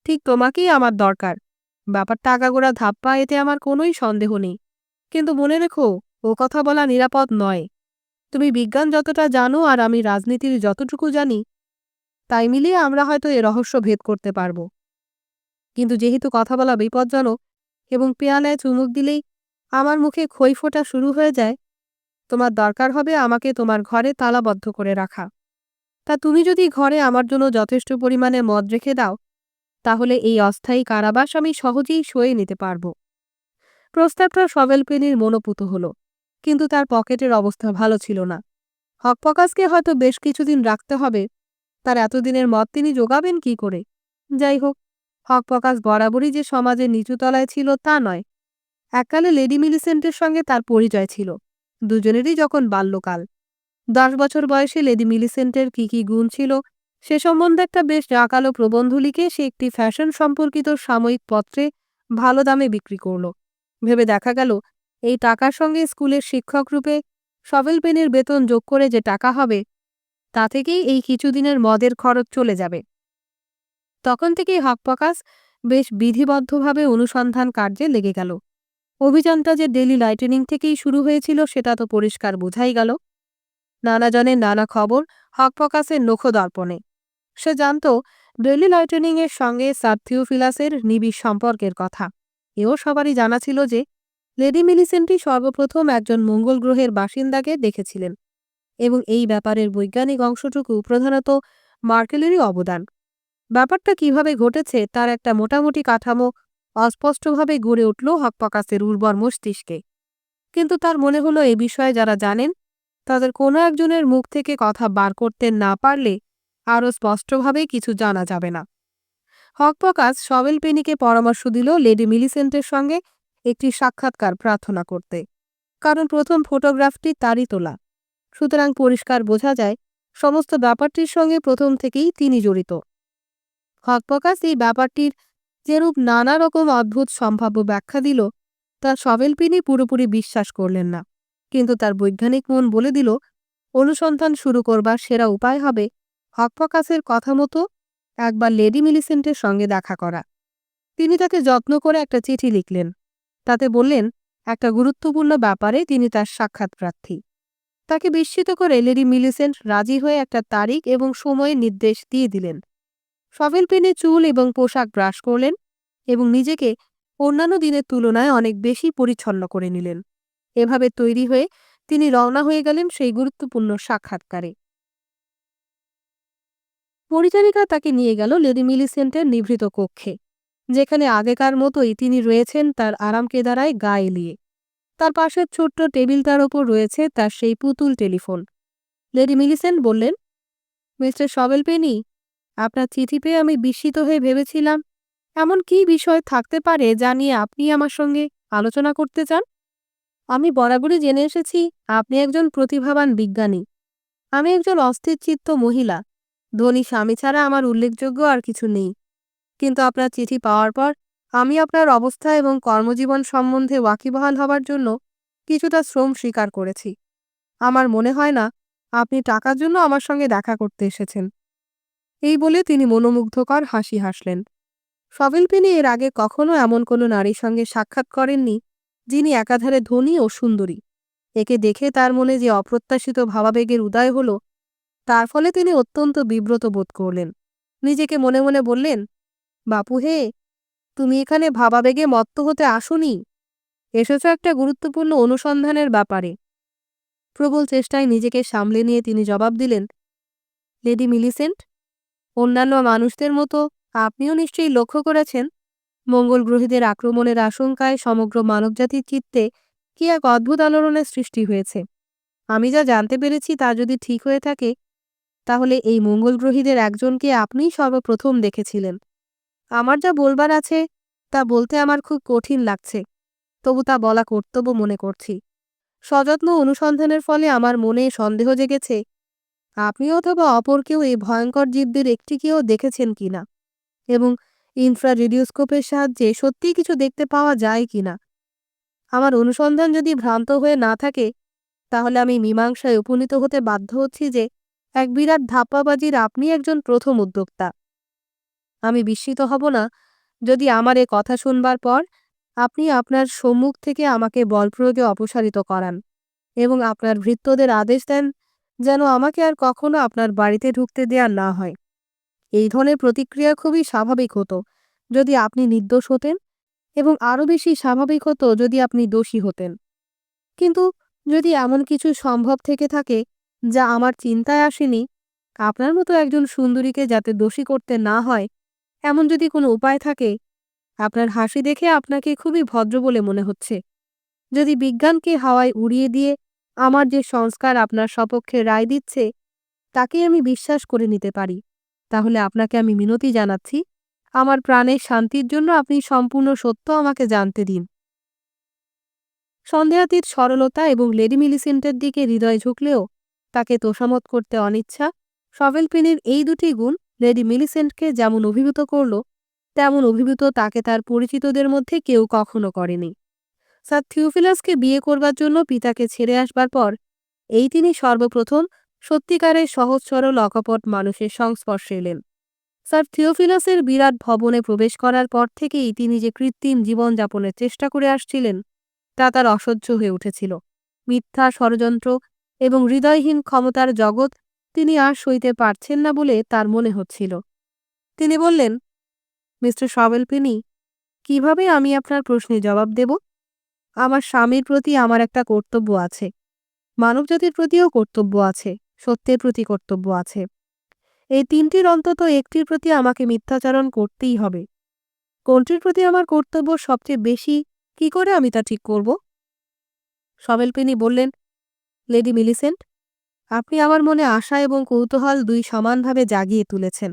ঠিক তোমাকেই আমার দরকার। ব্যাপারটা আগাগোড়া ধাপ্পা, এতে আমার কোনোই সন্দেহ নেই, কিন্তু মনে রেখো ও কথা বলা নিরাপদ নয়। তুমি বিজ্ঞান যতটা জানো আর আমি রাজনীতির যতটুকু জানি, তাই মিলিয়ে আমরা হয়তো এ রহস্য ভেদ করতে পারব। কিন্তু যেহেতু কথা বলা বিপজ্জনক এবং পেয়ালায় চুমুক দিলেই আমার মুখে খই ফোটা শুরু হয়ে যায়, তোমার দরকার হবে আমাকে তোমার ঘরে তালাবদ্ধ করে রাখা। তা তুমি যদি ঘরে আমার জন্য যথেষ্ট পরিমাণে মদ রেখে দাও, তাহলে এই অস্থায়ী কারাবাস আমি সহজেই সয়ে নিতে পারব। প্রস্তাবটা সভেলপিনির মনোপুত হল, কিন্তু তার পকেটের অবস্থা ভালো ছিল না। হকপকাসকে হয়তো বেশ কিছুদিন রাখতে হবে, তার এতদিনের মদ তিনি জোগাবেন কি করে। যাই হোক, হকপকাস বরাবরই যে সমাজের নিচুতলায় ছিল তা নয়। এককালে লেডি মিলিসেন্টের সঙ্গে তার পরিচয় ছিল, দুজনেরই যখন বাল্যকাল। 10 বছর বয়সে লেডি মিলিসেন্টের কি কি গুণ ছিল সে সম্বন্ধে একটা বেশ জাঁকালো প্রবন্ধ লিখে সে একটি ফ্যাশন সম্পর্কিত সাময়িক পত্রে ভালো দামে বিক্রি করল। ভেবে দেখা গেল এই টাকার সঙ্গে স্কুলের শিক্ষক রূপে সভেলপেনের বেতন যোগ করে যে টাকা হবে, তা থেকেই এই কিছুদিনের মদের খরচ চলে যাবে। তখন থেকেই হকপকাস বেশ বিধিবদ্ধভাবে অনুসন্ধান কার্যে লেগে গেল। অভিযানটা যে ডেলি লাইটেনিং থেকেই শুরু হয়েছিল সেটা তো পরিষ্কার বোঝাই গেল। নানাজনের নানা খবর হকপকাসের নখদর্পণে। সে জানত ডেলি লাইটেনিংয়ের সঙ্গে স্যার থিওফিলাসের নিবিড় সম্পর্কের কথা। এও সবারই জানা ছিল যে লেডি মিলিসেন্টই সর্বপ্রথম একজন মঙ্গল গ্রহের বাসিন্দাকে দেখেছিলেন, এবং এই ব্যাপারের বৈজ্ঞানিক অংশটুকু প্রধানত মার্কেলেরই অবদান। ব্যাপারটা কিভাবে ঘটেছে তার একটা মোটামুটি কাঠামো অস্পষ্টভাবে গড়ে উঠল হকপকাসের উর্বর মস্তিষ্কে, কিন্তু তার মনে হলো এ বিষয়ে যারা জানেন তাদের কোনো একজনের মুখ থেকে কথা বার করতে না পারলে আরও স্পষ্টভাবে কিছু জানা যাবে না। হকপকাস সভেলপেনিকে পরামর্শ দিল লেডি মিলিসেন্টের সঙ্গে একটি সাক্ষাৎকার প্রার্থনা করতে, কারণ প্রথম ফটোগ্রাফটি তারই তোলা, সুতরাং পরিষ্কার বোঝা যায় সমস্ত ব্যাপারটির সঙ্গে প্রথম থেকেই তিনি জড়িত। হকপকাস এই ব্যাপারটির যেরূপ নানা রকম অদ্ভুত সম্ভাব্য ব্যাখ্যা দিল তা সভেলপিনি পুরোপুরি বিশ্বাস করলেন না, কিন্তু তার বৈজ্ঞানিক মন বলে দিল অনুসন্ধান শুরু করবার সেরা উপায় হবে হকপকাসের কথা মতো একবার লেডি মিলিসেন্টের সঙ্গে দেখা করা। তিনি তাকে যত্ন করে একটা চিঠি লিখলেন, তাতে বললেন একটা গুরুত্বপূর্ণ ব্যাপারে তিনি তার সাক্ষাৎ প্রার্থী। তাকে বিস্মিত করে লেডি মিলিসেন্ট রাজি হয়ে একটা তারিখ এবং সময়ের নির্দেশ দিয়ে দিলেন। সভেলপিনি চুল এবং পোশাক ব্রাশ করলেন এবং নিজেকে অন্যান্য দিনের তুলনায় অনেক বেশি পরিচ্ছন্ন করে নিলেন। এভাবে তৈরি হয়ে তিনি রওনা হয়ে গেলেন সেই গুরুত্বপূর্ণ সাক্ষাৎকারে। পরিচারিকা তাকে নিয়ে গেল লেডি মিলিসেন্টের নিভৃত কক্ষে, যেখানে আগেকার মতোই তিনি রয়েছেন তার আরামকেদারায় গা এলিয়ে। তার পাশের ছোট্ট টেবিলটার ওপর রয়েছে তার সেই পুতুল টেলিফোন। লেডি মিলিসেন্ট বললেন, মিস্টার সভেলপেনি, আপনার চিঠি পেয়ে আমি বিস্মিত হয়ে ভেবেছিলাম এমন কী বিষয় থাকতে পারে যা নিয়ে আপনি আমার সঙ্গে আলোচনা করতে চান। আমি বরাবরই জেনে এসেছি আপনি একজন প্রতিভাবান বিজ্ঞানী। আমি একজন অস্থিরচিত্ত মহিলা, ধনী স্বামী ছাড়া আমার উল্লেখযোগ্য আর কিছু নেই। কিন্তু আপনার চিঠি পাওয়ার পর আমি আপনার অবস্থা এবং কর্মজীবন সম্বন্ধে ওয়াকিবহাল হবার জন্য কিছুটা শ্রম স্বীকার করেছি। আমার মনে হয় না আপনি টাকার জন্য আমার সঙ্গে দেখা করতে এসেছেন। এই বলে তিনি মনোমুগ্ধকর হাসি হাসলেন। সভেলপেনি এর আগে কখনো এমন কোনো নারীর সঙ্গে সাক্ষাৎ করেননি যিনি একাধারে ধনী ও সুন্দরী। একে দেখে তার মনে যে অপ্রত্যাশিত ভাবাবেগের উদয় হল, তার ফলে তিনি অত্যন্ত বিব্রত বোধ করলেন। নিজেকে মনে মনে বললেন, বাপু হে, তুমি এখানে ভাবাবেগে মত্ত হতে আসোনি। এসেছ একটা গুরুত্বপূর্ণ অনুসন্ধানের ব্যাপারে। প্রবল চেষ্টায় নিজেকে সামলে নিয়ে তিনি জবাব দিলেন, লেডি মিলিসেন্ট, অন্যান্য মানুষদের মতো আপনিও নিশ্চয়ই লক্ষ্য করেছেন মঙ্গল গ্রহীদের আক্রমণের আশঙ্কায় সমগ্র মানবজাতির চিত্তে কি এক অদ্ভুত আলোড়নের সৃষ্টি হয়েছে। আমি যা জানতে পেরেছি তা যদি ঠিক হয়ে থাকে, তাহলে এই মঙ্গল গ্রহীদের একজনকে আপনিই সর্বপ্রথম দেখেছিলেন। আমার যা বলবার আছে তা বলতে আমার খুব কঠিন লাগছে, তবু তা বলা কর্তব্য মনে করছি। সযত্ন অনুসন্ধানের ফলে আমার মনে সন্দেহ জেগেছে আপনি অথবা অপর কেউ এই ভয়ঙ্কর জীবদের একটিকেও দেখেছেন কিনা, এবং ইনফ্রারেডিওস্কোপের সাহায্যে সত্যিই কিছু দেখতে পাওয়া যায় কিনা। আমার অনুসন্ধান যদি ভ্রান্ত হয়ে না থাকে, তাহলে আমি মীমাংসায় উপনীত হতে বাধ্য হচ্ছি যে এক বিরাট ধাপ্পাবাজির আপনি একজন প্রথম উদ্যোক্তা। আমি বিস্মিত হব না যদি আমার এ কথা শুনবার পর আপনি আপনার সম্মুখ থেকে আমাকে বলপ্রয়োগে অপসারিত করান এবং আপনার ভৃত্যদের আদেশ দেন যেন আমাকে আর কখনো আপনার বাড়িতে ঢুকতে দেয়া না হয়। এই ধরনের প্রতিক্রিয়া খুবই স্বাভাবিক হতো যদি আপনি নির্দোষ হতেন, এবং আরও বেশি স্বাভাবিক হতো যদি আপনি দোষী হতেন। কিন্তু যদি এমন কিছু সম্ভব থেকে থাকে যা আমার চিন্তায় আসেনি, আপনার মতো একজন সুন্দরীকে যাতে দোষী করতে না হয় এমন যদি কোনো উপায় থাকে, আপনার হাসি দেখে আপনাকে খুবই ভদ্র বলে মনে হচ্ছে। যদি বিজ্ঞানকে হাওয়ায় উড়িয়ে দিয়ে আমার যে সংস্কার আপনার সপক্ষে রায় দিচ্ছে তাকে আমি বিশ্বাস করে নিতে পারি, তাহলে আপনাকে আমি মিনতি জানাচ্ছি, আমার প্রাণের শান্তির জন্য আপনি সম্পূর্ণ সত্য আমাকে জানতে দিন। সন্দেহাতীত সরলতা এবং লেডি মিলিসেন্টের দিকে হৃদয় ঝুঁকলেও তাকে তোষামত করতে অনিচ্ছা, সভেলপিনের এই দুটি গুণ লেডি মিলিসেন্টকে যেমন অভিভূত করল, তেমন অভিভূত তাকে তার পরিচিতদের মধ্যে কেউ কখনো করেনি। স্যার থিওফিলাসকে বিয়ে করবার জন্য পিতাকে ছেড়ে আসবার পর এই তিনি সর্বপ্রথম সত্যিকারের সহজ সরল অকপট মানুষের সংস্পর্শে এলেন। স্যার থিওফিলাসের বিরাট ভবনে প্রবেশ করার পর থেকেই তিনি যে কৃত্রিম জীবনযাপনের চেষ্টা করে আসছিলেন তা তার অসহ্য হয়ে উঠেছিল। মিথ্যা, ষড়যন্ত্র এবং হৃদয়হীন ক্ষমতার জগৎ তিনি আর সইতে পারছেন না বলে তার মনে হচ্ছিল। তিনি বললেন, মিস্টার সভেলপিনি, কিভাবে আমি আপনার প্রশ্নে জবাব দেব? আমার স্বামীর প্রতি আমার একটা কর্তব্য আছে, মানবজাতির প্রতিও কর্তব্য আছে, সত্যের প্রতি কর্তব্য আছে। এই তিনটির অন্তত একটির প্রতি আমাকে মিথ্যাচারণ করতেই হবে। কোনটির প্রতি আমার কর্তব্য সবচেয়ে বেশি কি করে আমি তা ঠিক করব? সভেলপিনি বললেন, লেডি মিলিসেন্ট, আপনি আমার মনে আশা এবং কৌতূহল দুই সমানভাবে জাগিয়ে তুলেছেন।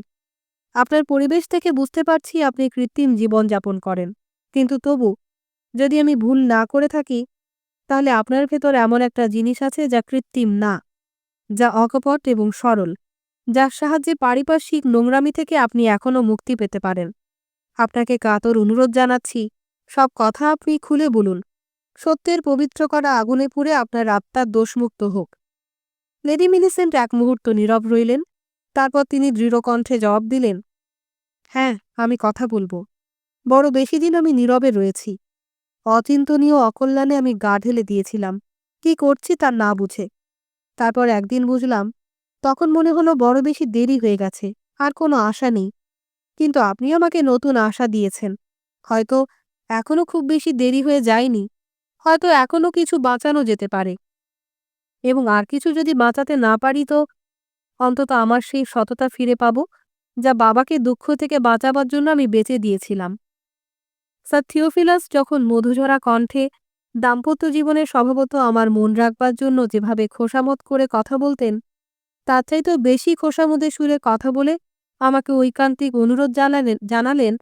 আপনার পরিবেশ থেকে বুঝতে পারছি আপনি কৃত্রিম জীবনযাপন করেন, কিন্তু তবু যদি আমি ভুল না করে থাকি, তাহলে আপনার ভেতর এমন একটা জিনিস আছে যা কৃত্রিম না, যা অকপট এবং সরল, যার সাহায্যে পারিপার্শ্বিক নোংরামি থেকে আপনি এখনও মুক্তি পেতে পারেন। আপনাকে কাতর অনুরোধ জানাচ্ছি, সব কথা আপনি খুলে বলুন। সত্যের পবিত্র করা আগুনে পুড়ে আপনার আত্মার দোষমুক্ত হোক। লেডি মিলিসেন্ট এক মুহূর্ত নীরব রইলেন, তারপর তিনি দৃঢ়কণ্ঠে জবাব দিলেন, হ্যাঁ, আমি কথা বলবো। বড় বেশি দিন আমি নীরবে রয়েছি। অচিন্তনীয় অকল্যাণে আমি গা ঢেলে দিয়েছিলাম, কি করছি তা না বুঝে। তারপর একদিন বুঝলাম, তখন মনে হলো বড় বেশি দেরি হয়ে গেছে, আর কোনো আশা নেই। কিন্তু আপনি আমাকে নতুন আশা দিয়েছেন। হয়তো এখনো খুব বেশি দেরি হয়ে যায়নি, হয়তো এখনো কিছু বাঁচানো যেতে পারে, এবং আর কিছু যদি বাঁচাতে না পারি তো অন্তত আমার সেই সততা ফিরে পাব যা বাবাকে দুঃখ থেকে বাঁচাবার জন্য আমি বেঁচে দিয়েছিলাম। স্যার থিওফিলাস যখন মধুঝরা কণ্ঠে দাম্পত্য জীবনে স্বভাবত আমার মন রাখবার জন্য যেভাবে খোশামত করে কথা বলতেন, তার চাইতেও বেশি খোশামদের সুরে কথা বলে আমাকে ঐকান্তিক অনুরোধ জানালেন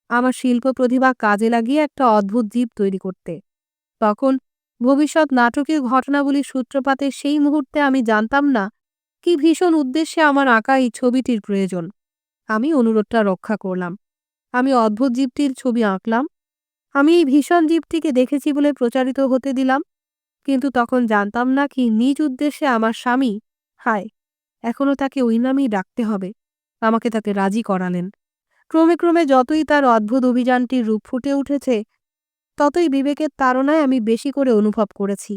আমার শিল্প প্রতিভা কাজে লাগিয়ে একটা অদ্ভুত জীব তৈরি করতে। তখন ভবিষ্যৎ নাটকীয় ঘটনাবলীর সূত্রপাতের সেই মুহূর্তে আমি জানতাম না কি ভীষণ উদ্দেশ্যে আমার আঁকা এই ছবিটির প্রয়োজন। আমি অনুরোধটা রক্ষা করলাম। আমি অদ্ভুত জীবটির ছবি আঁকলাম। আমি এই ভীষণ জীবটিকে দেখেছি বলে প্রচারিত হতে দিলাম, কিন্তু তখন জানতাম না কি নিজ উদ্দেশ্যে আমার স্বামী, হায়, এখনও তাকে ওই নামেই ডাকতে হবে, আমাকে তাকে রাজি করালেন। ক্রমে ক্রমে যতই তার অদ্ভুত অভিযানটির রূপ ফুটে উঠেছে, ততই বিবেকের তাড়নায় আমি বেশি করে অনুভব করেছি।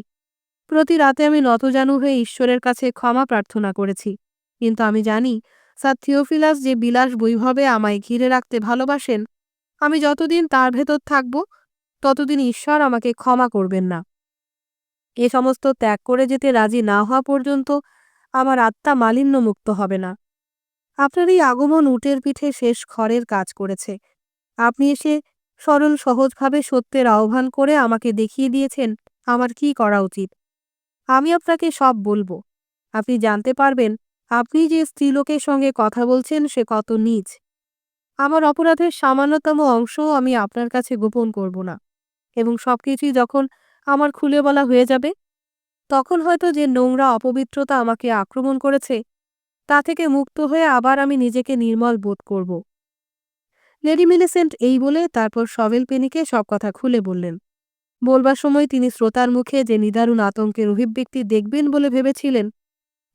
প্রতি রাতে আমি নতজানু হয়ে ঈশ্বরের কাছে ক্ষমা প্রার্থনা করেছি, কিন্তু আমি জানি স্যার থিওফিলাস যে বিলাস বৈভবে আমায় ঘিরে রাখতে ভালোবাসেন, আমি যতদিন তার ভেতর থাকব ততদিন ঈশ্বর আমাকে ক্ষমা করবেন না। এ সমস্ত ত্যাগ করে যেতে রাজি না হওয়া পর্যন্ত আমার আত্মা মালিন্যমুক্ত হবে না। আপনার এই আগমন উটের পিঠে শেষ খড়ের কাজ করেছে। আপনি এসে সরল সহজভাবে সত্যের আহ্বান করে আমাকে দেখিয়ে দিয়েছেন আমার কি করা উচিত। আমি আপনাকে সব বলবো। আপনি জানতে পারবেন আপনি যে স্ত্রীলোকের সঙ্গে কথা বলছেন সে কত নীচ। আমার অপরাধের সামান্যতম অংশও আমি আপনার কাছে গোপন করব না, এবং সবকিছুই যখন আমার খুলে বলা হয়ে যাবে, তখন হয়তো যে নোংরা অপবিত্রতা আমাকে আক্রমণ করেছে তা থেকে মুক্ত হয়ে আবার আমি নিজেকে নির্মল বোধ করব। লেডি মিলিসেন্ট এই বলে তারপর সভেল পেনিকে সব কথা খুলে বললেন। বলবার সময় তিনি শ্রোতার মুখে যে নিদারুণ আতঙ্কের অভিব্যক্তি দেখবেন বলে ভেবেছিলেন,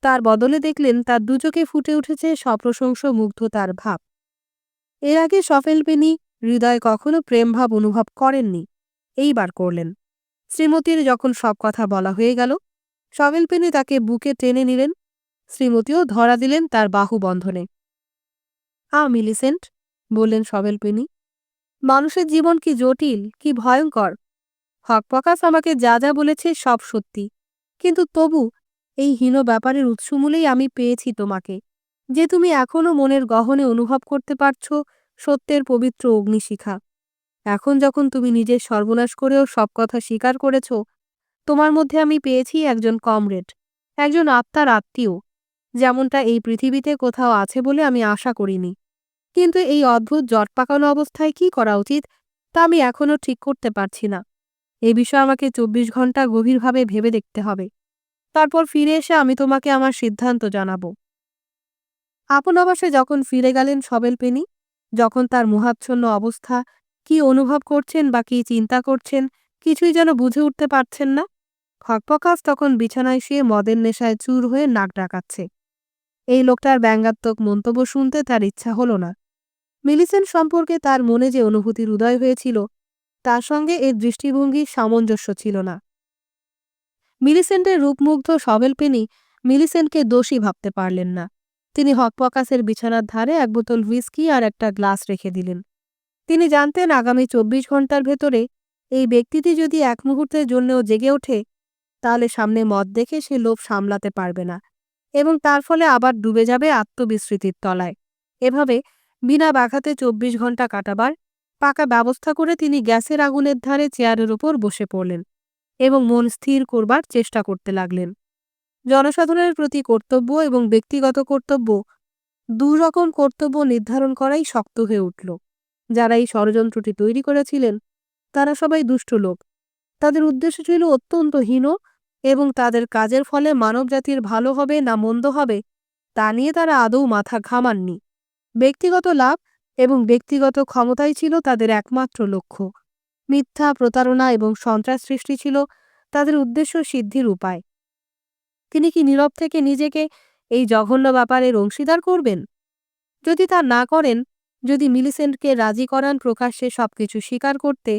তার বদলে দেখলেন তার দুচোখে ফুটে উঠেছে সপ্রশংস মুগ্ধতার ভাব। এর আগে সফেল পেনি হৃদয়ে কখনো প্রেমভাব অনুভব করেননি, এইবার করলেন। শ্রীমতীর যখন সব কথা বলা হয়ে গেল, সফেল পেনি তাকে বুকে টেনে নিলেন। শ্রীমতীও ধরা দিলেন তার বাহুবন্ধনে। মিলিসেন্ট, বললেন সফেল পেনি, মানুষের জীবন কি জটিল, কি ভয়ঙ্কর। হকপকাস আমাকে যা যা বলেছে সব সত্যি, কিন্তু তবু এই হীন ব্যাপারের উৎসমূলেই আমি পেয়েছি তোমাকে, যে তুমি এখনও মনের গহনে অনুভব করতে পারছ সত্যের পবিত্র অগ্নিশিখা। এখন যখন তুমি নিজের সর্বনাশ করেও সব কথা স্বীকার করেছ, তোমার মধ্যে আমি পেয়েছি একজন কমরেড, একজন আত্মার আত্মীয়, যেমনটা এই পৃথিবীতে কোথাও আছে বলে আমি আশা করিনি। কিন্তু এই অদ্ভুত জট পাকানো অবস্থায় কি করা উচিত তা আমি এখনও ঠিক করতে পারছি না। এ বিষয়ে আমাকে 24 ঘন্টা গভীরভাবে ভেবে দেখতে হবে। তারপর ফিরে এসে আমি তোমাকে আমার সিদ্ধান্ত জানাব। আপন আবাসে যখন ফিরে গেলেন সবেল পেনি, যখন তার মোহাচ্ছন্ন অবস্থা, কি অনুভব করছেন বা কি চিন্তা করছেন কিছুই যেন বুঝে উঠতে পারছেন না, খকপকাস তখন বিছানায় শুয়ে মদের নেশায় চুর হয়ে নাক ডাকাচ্ছে। এই লোকটার ব্যঙ্গাত্মক মন্তব্য শুনতে তার ইচ্ছা হলো না। মিলিসেন্ট সম্পর্কে তার মনে যে অনুভূতির উদয় হয়েছিল তার সঙ্গে এর দৃষ্টিভঙ্গির সামঞ্জস্য ছিল না। মিলিসেন্টের রূপমুগ্ধ সবেল পেনি মিলিসেন্টকে দোষী ভাবতে পারলেন না। তিনি হকপকাসের বিছানার ধারে এক বোতল হুইস্কি আর একটা গ্লাস রেখে দিলেন। তিনি জানতেন আগামী 24 ঘন্টার ভেতরে এই ব্যক্তিটি যদি এক মুহূর্তের জন্যও জেগে ওঠে, তাহলে সামনে মদ দেখে সে লোভ সামলাতে পারবে না এবং তার ফলে আবার ডুবে যাবে আত্মবিস্মৃতির তলায়। এভাবে বিনা ব্যাঘাতে 24 ঘন্টা কাটাবার পাকা ব্যবস্থা করে তিনি গ্যাসের আগুনের ধারে চেয়ারের ওপর বসে পড়লেন এবং মন স্থির করবার চেষ্টা করতে লাগলেন। জনসাধারণের প্রতি কর্তব্য এবং ব্যক্তিগত কর্তব্য, দুরকম কর্তব্য নির্ধারণ করাই শক্ত হয়ে উঠল। যারা এই ষড়যন্ত্রটি তৈরি করেছিলেন তারা সবাই দুষ্ট লোক। তাদের উদ্দেশ্য ছিল অত্যন্ত হীন এবং তাদের কাজের ফলে মানবজাতির ভালো হবে না মন্দ হবে তা নিয়ে তারা আদৌ মাথা ঘামাননি। ব্যক্তিগত লাভ এবং ব্যক্তিগত ক্ষমতাই ছিল তাদের একমাত্র লক্ষ্য। মিথ্যা, প্রতারণা এবং সন্ত্রাস সৃষ্টি ছিল তাদের উদ্দেশ্য সিদ্ধির উপায়। তিনি কি নীরব থেকে নিজেকে এই জঘন্য ব্যাপারের অংশীদার করবেন? যদি তা না করেন, যদি মিলিসেন্টকে রাজি করান প্রকাশ্যে সবকিছু স্বীকার করতে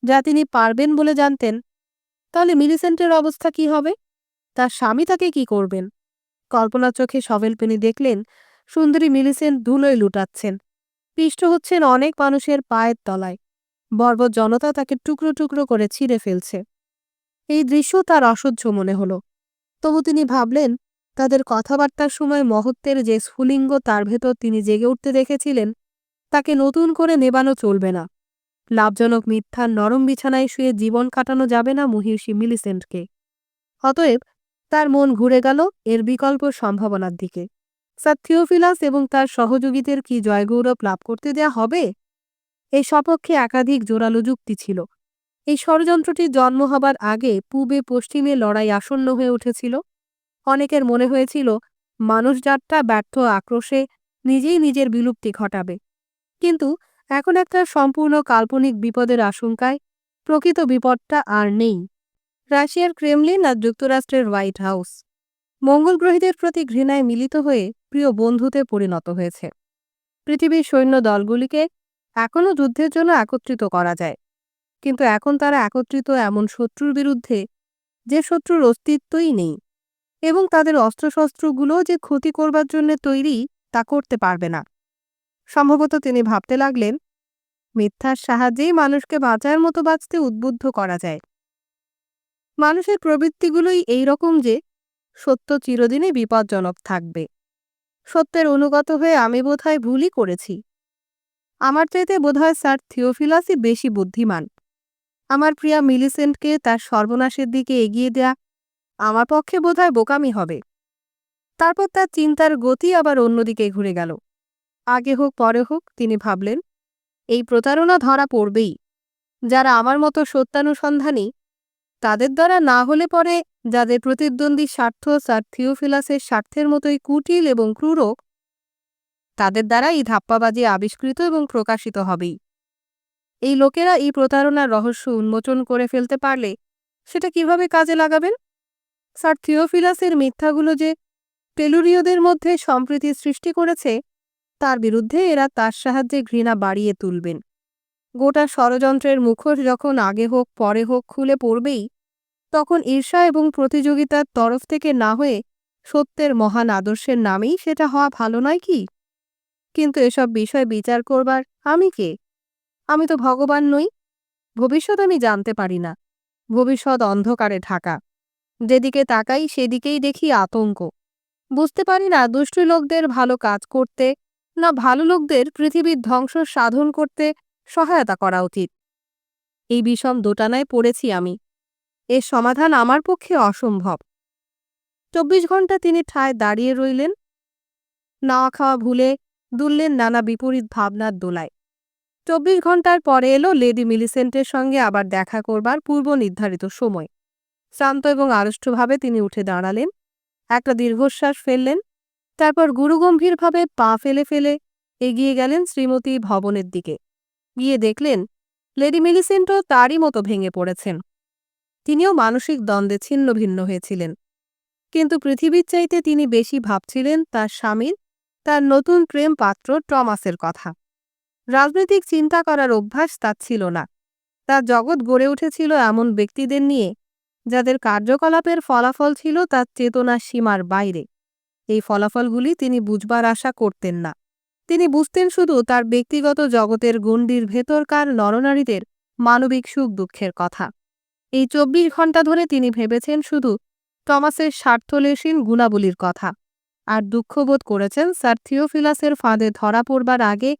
যা তিনি পারবেন বলে জানতেন, তাহলে মিলিসেন্টের অবস্থা কি হবে? তার স্বামী তাকে কি করবেন? কল্পনার চোখে সভেল পেনি দেখলেন সুন্দরী মিলিসেন্ট ধুলোয় লুটাচ্ছেন, পিষ্ট হচ্ছেন অনেক মানুষের পায়ের তলায়। বর্বর জনতা তাকে টুকরো টুকরো করে ছিঁড়ে ফেলছে। এই দৃশ্য তার অসহ্য মনে হলো। তবু তিনি ভাবলেন তাদের কথাবার্তার সময় মহত্বের যে স্ফুলিঙ্গ তার ভেতর তিনি জেগে উঠতে দেখেছিলেন তাকে নতুন করে নেবানো চলবে না। লাভজনক মিথ্যার নরম বিছানায় শুয়ে জীবন কাটানো যাবে না মহিষী মিলিসেন্টকে। অতএব তার মন ঘুরে গেল এর বিকল্প সম্ভাবনার দিকে। স্যার থিওফিলাস এবং তার সহযোগীদের কি জয়গৌরব লাভ করতে দেয়া হবে? এই সপক্ষে একাধিক জোরালো যুক্তি ছিল। এই ষড়যন্ত্রটির জন্ম হবার আগে পূবে পশ্চিমে লড়াই আসন্ন হয়ে উঠেছিল। অনেকের মনে হয়েছিল মানুষজাতটা ব্যর্থ আক্রোশে নিজেই নিজের বিলুপ্তি ঘটাবে। কিন্তু এখন একটা সম্পূর্ণ কাল্পনিক বিপদের আশঙ্কায় প্রকৃত বিপদটা আর নেই। রাশিয়ার ক্রেমলিন আর যুক্তরাষ্ট্রের হোয়াইট হাউস মঙ্গলগ্রহীদের প্রতি ঘৃণায় মিলিত হয়ে প্রিয় বন্ধুতে পরিণত হয়েছে। পৃথিবীর সৈন্য দলগুলিকে এখনও যুদ্ধের জন্য একত্রিত করা যায়, কিন্তু এখন তারা একত্রিত এমন শত্রুর বিরুদ্ধে যে শত্রুর অস্তিত্বই নেই, এবং তাদের অস্ত্রশস্ত্রগুলো যে ক্ষতি করবার জন্য তৈরি তা করতে পারবে না। সম্ভবত তিনি ভাবতে লাগলেন মিথ্যার সাহায্যেই মানুষকে বাঁচার মতো বাঁচতে উদ্বুদ্ধ করা যায়। মানুষের প্রবৃত্তিগুলোই এই রকম যে সত্য চিরদিনই বিপজ্জনক থাকবে। সত্যের অনুগত হয়ে আমি বোধহয় ভুলই করেছি। আমার চাইতে বোধহয় স্যার থিওফিলাসই বেশি বুদ্ধিমান। আমার প্রিয়া মিলিসেন্টকে তার সর্বনাশের দিকে এগিয়ে দেয়া আমার পক্ষে বোধহয় বোকামি হবে। তারপর তার চিন্তার গতি আবার অন্যদিকে ঘুরে গেল। আগে হোক পরে হোক তিনি ভাবলেন, এই প্রতারণা ধরা পড়বেই। যারা আমার মতো সত্যানুসন্ধানী, তাদের দ্বারা না হলে পরে যাদের প্রতিদ্বন্দ্বী স্বার্থ স্যার থিওফিলাসের স্বার্থের মতোই কুটিল এবং ক্রূর, তাদের দ্বারা এই ধাপ্পাবাজি আবিষ্কৃত এবং প্রকাশিত হবেই। এই লোকেরা এই প্রতারণার রহস্য উন্মোচন করে ফেলতে পারলে সেটা কিভাবে কাজে লাগাবেন? স্যার থিওফিলাসের মিথ্যাগুলো যে টেলুরীয়দের মধ্যে সম্প্রীতি সৃষ্টি করেছে, তার বিরুদ্ধে এরা তার সাহায্যে ঘৃণা বাড়িয়ে তুলবেন। গোটা ষড়যন্ত্রের মুখোশ যখন আগে হোক পরে হোক খুলে পড়বেই, তখন ঈর্ষা এবং প্রতিযোগিতার তরফ থেকে না হয়ে সত্যের মহান আদর্শের নামেই সেটা হওয়া ভালো নয় কি? কিন্তু এসব বিষয় বিচার করবার আমি কে? আমি তো ভগবান নই। ভবিষ্যৎ আমি জানতে পারি না। ভবিষ্যৎ অন্ধকারে ঢাকা। যেদিকে তাকাই সেদিকেই দেখি আতঙ্ক। বুঝতে পারি না দুষ্টু লোকদের ভালো কাজ করতে, না ভালো লোকদের পৃথিবীর ধ্বংস সাধন করতে সহায়তা করা উচিত। এই বিষম দোটানায় পড়েছি আমি। এর সমাধান আমার পক্ষে অসম্ভব। ২৪ ঘণ্টা তিনি ঠায় দাঁড়িয়ে রইলেন, নাওয়া খাওয়া ভুলে দুললেন নানা বিপরীত ভাবনার দোলায়। ২৪ ঘণ্টার পরে এলো লেডি মিলিসেন্টের সঙ্গে আবার দেখা করবার পূর্ব নির্ধারিত সময়। শ্রান্ত এবং আড়ষ্টভাবে তিনি উঠে দাঁড়ালেন, একটা দীর্ঘশ্বাস ফেললেন, তারপর গুরুগম্ভীরভাবে পা ফেলে ফেলে এগিয়ে গেলেন শ্রীমতী ভবনের দিকে। গিয়ে দেখলেন লেডি মিলিসেন্টও তারই মতো ভেঙে পড়েছেন। তিনিও মানসিক দ্বন্দ্বে ছিন্ন ভিন্ন হয়েছিলেন। কিন্তু পৃথিবীর চাইতে তিনি বেশি ভাবছিলেন তার স্বামীর, তার নতুন প্রেম পাত্র টমাসের কথা। রাজনৈতিক চিন্তা করার অভ্যাস তার ছিল না। তার জগৎ গড়ে উঠেছিল এমন ব্যক্তিদের নিয়ে যাদের কার্যকলাপের ফলাফল ছিল তার চেতনার সীমার বাইরে। এই ফলাফলগুলি তিনি বুঝবার আশা করতেন না। তিনি বুঝতেন শুধু তার ব্যক্তিগত জগতের গণ্ডির ভেতরকার নরনারীদের মানবিক সুখ দুঃখের কথা। এই ২৪ ঘণ্টা ধরে তিনি ভেবেছেন শুধু টমাসের স্বার্থলেশীন গুণাবলীর কথা, আর দুঃখবোধ করেছেন স্যার থিওফিলাসের ফাঁদে ধরা পড়বার আগে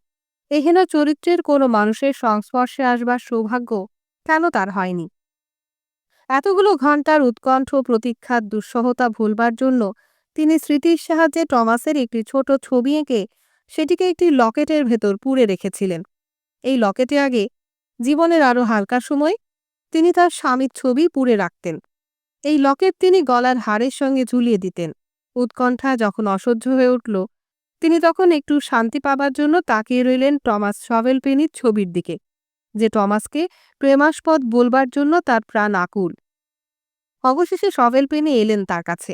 এহেন চরিত্রের কোনো মানুষের সংস্পর্শে আসবার সৌভাগ্য কেন তার হয়নি। এতগুলো ঘণ্টার উৎকণ্ঠ প্রতীক্ষার দুঃসহতা ভুলবার জন্য তিনি স্মৃতির সাহায্যে টমাসের একটি ছোট ছবি এঁকে সেটিকে একটি লকেটের ভেতর পুরে রেখেছিলেন। এই লকেটে আগে জীবনের আরও হালকা সময় তিনি তার স্বামীর ছবি পুরে রাখতেন। এই লকেট তিনি গলার হাড়ের সঙ্গে ঝুলিয়ে দিতেন। উৎকণ্ঠা যখন অসহ্য হয়ে উঠল, তিনি তখন একটু শান্তি পাবার জন্য তাকিয়ে রইলেন টমাস শভেলপেনির ছবির দিকে, যে টমাসকে প্রেমাস্পদ বলবার জন্য তার প্রাণ আকুল। অবশেষে শভেলপেনি এলেন তার কাছে,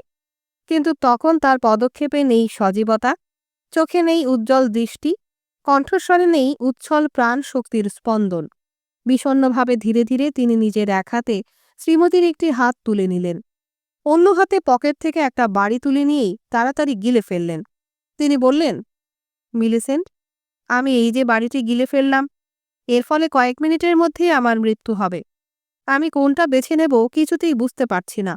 কিন্তু তখন তার পদক্ষেপে নেই সজীবতা, চোখে নেই উজ্জ্বল দৃষ্টি, কণ্ঠস্বরে নেই উচ্ছল প্রাণ শক্তির স্পন্দন। বিষণ্নভাবে ধীরে ধীরে তিনি নিজের এক হাতে শ্রীমতীর একটি হাত তুলে নিলেন, অন্য হাতে পকেট থেকে একটা বাড়ি তুলে নিয়েই তাড়াতাড়ি গিলে ফেললেন। তিনি বললেন, মিলিসেন্ট, আমি এই যে বাড়িটি গিলে ফেললাম, এর ফলে কয়েক মিনিটের মধ্যেই আমার মৃত্যু হবে। আমি কোনটা বেছে নেব কিছুতেই বুঝতে পারছি না।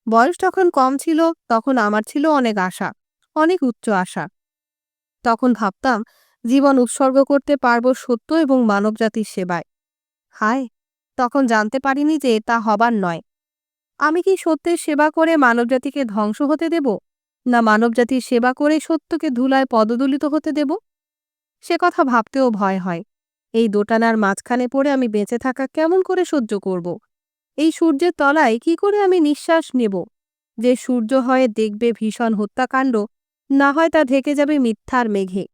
বয়স তখন কম ছিল, তখন আমার ছিল অনেক আশা, অনেক উচ্চ আশা। তখন ভাবতাম জীবন উৎসর্গ করতে পারব সত্য এবং মানবজাতির সেবায়। হায়, তখন জানতে পারিনি যে তা হবার নয়। আমি কি সত্যের সেবা করে মানবজাতিকে ধ্বংস হতে দেব, না মানবজাতির সেবা করে সত্যকে ধুলায় পদদলিত হতে দেব? সে কথা ভাবতেও ভয় হয়। এই দোটানার মাঝখানে পড়ে আমি বেঁচে থাকা কেমন করে সহ্য করব? এই সূর্যের তলায় কি করে আমি নিঃশ্বাস নেব? যে সূর্য হয় দেখবে ভীষণ হত্যাকাণ্ড, না হয় তা ঢেকে যাবে মিথ্যার মেঘে।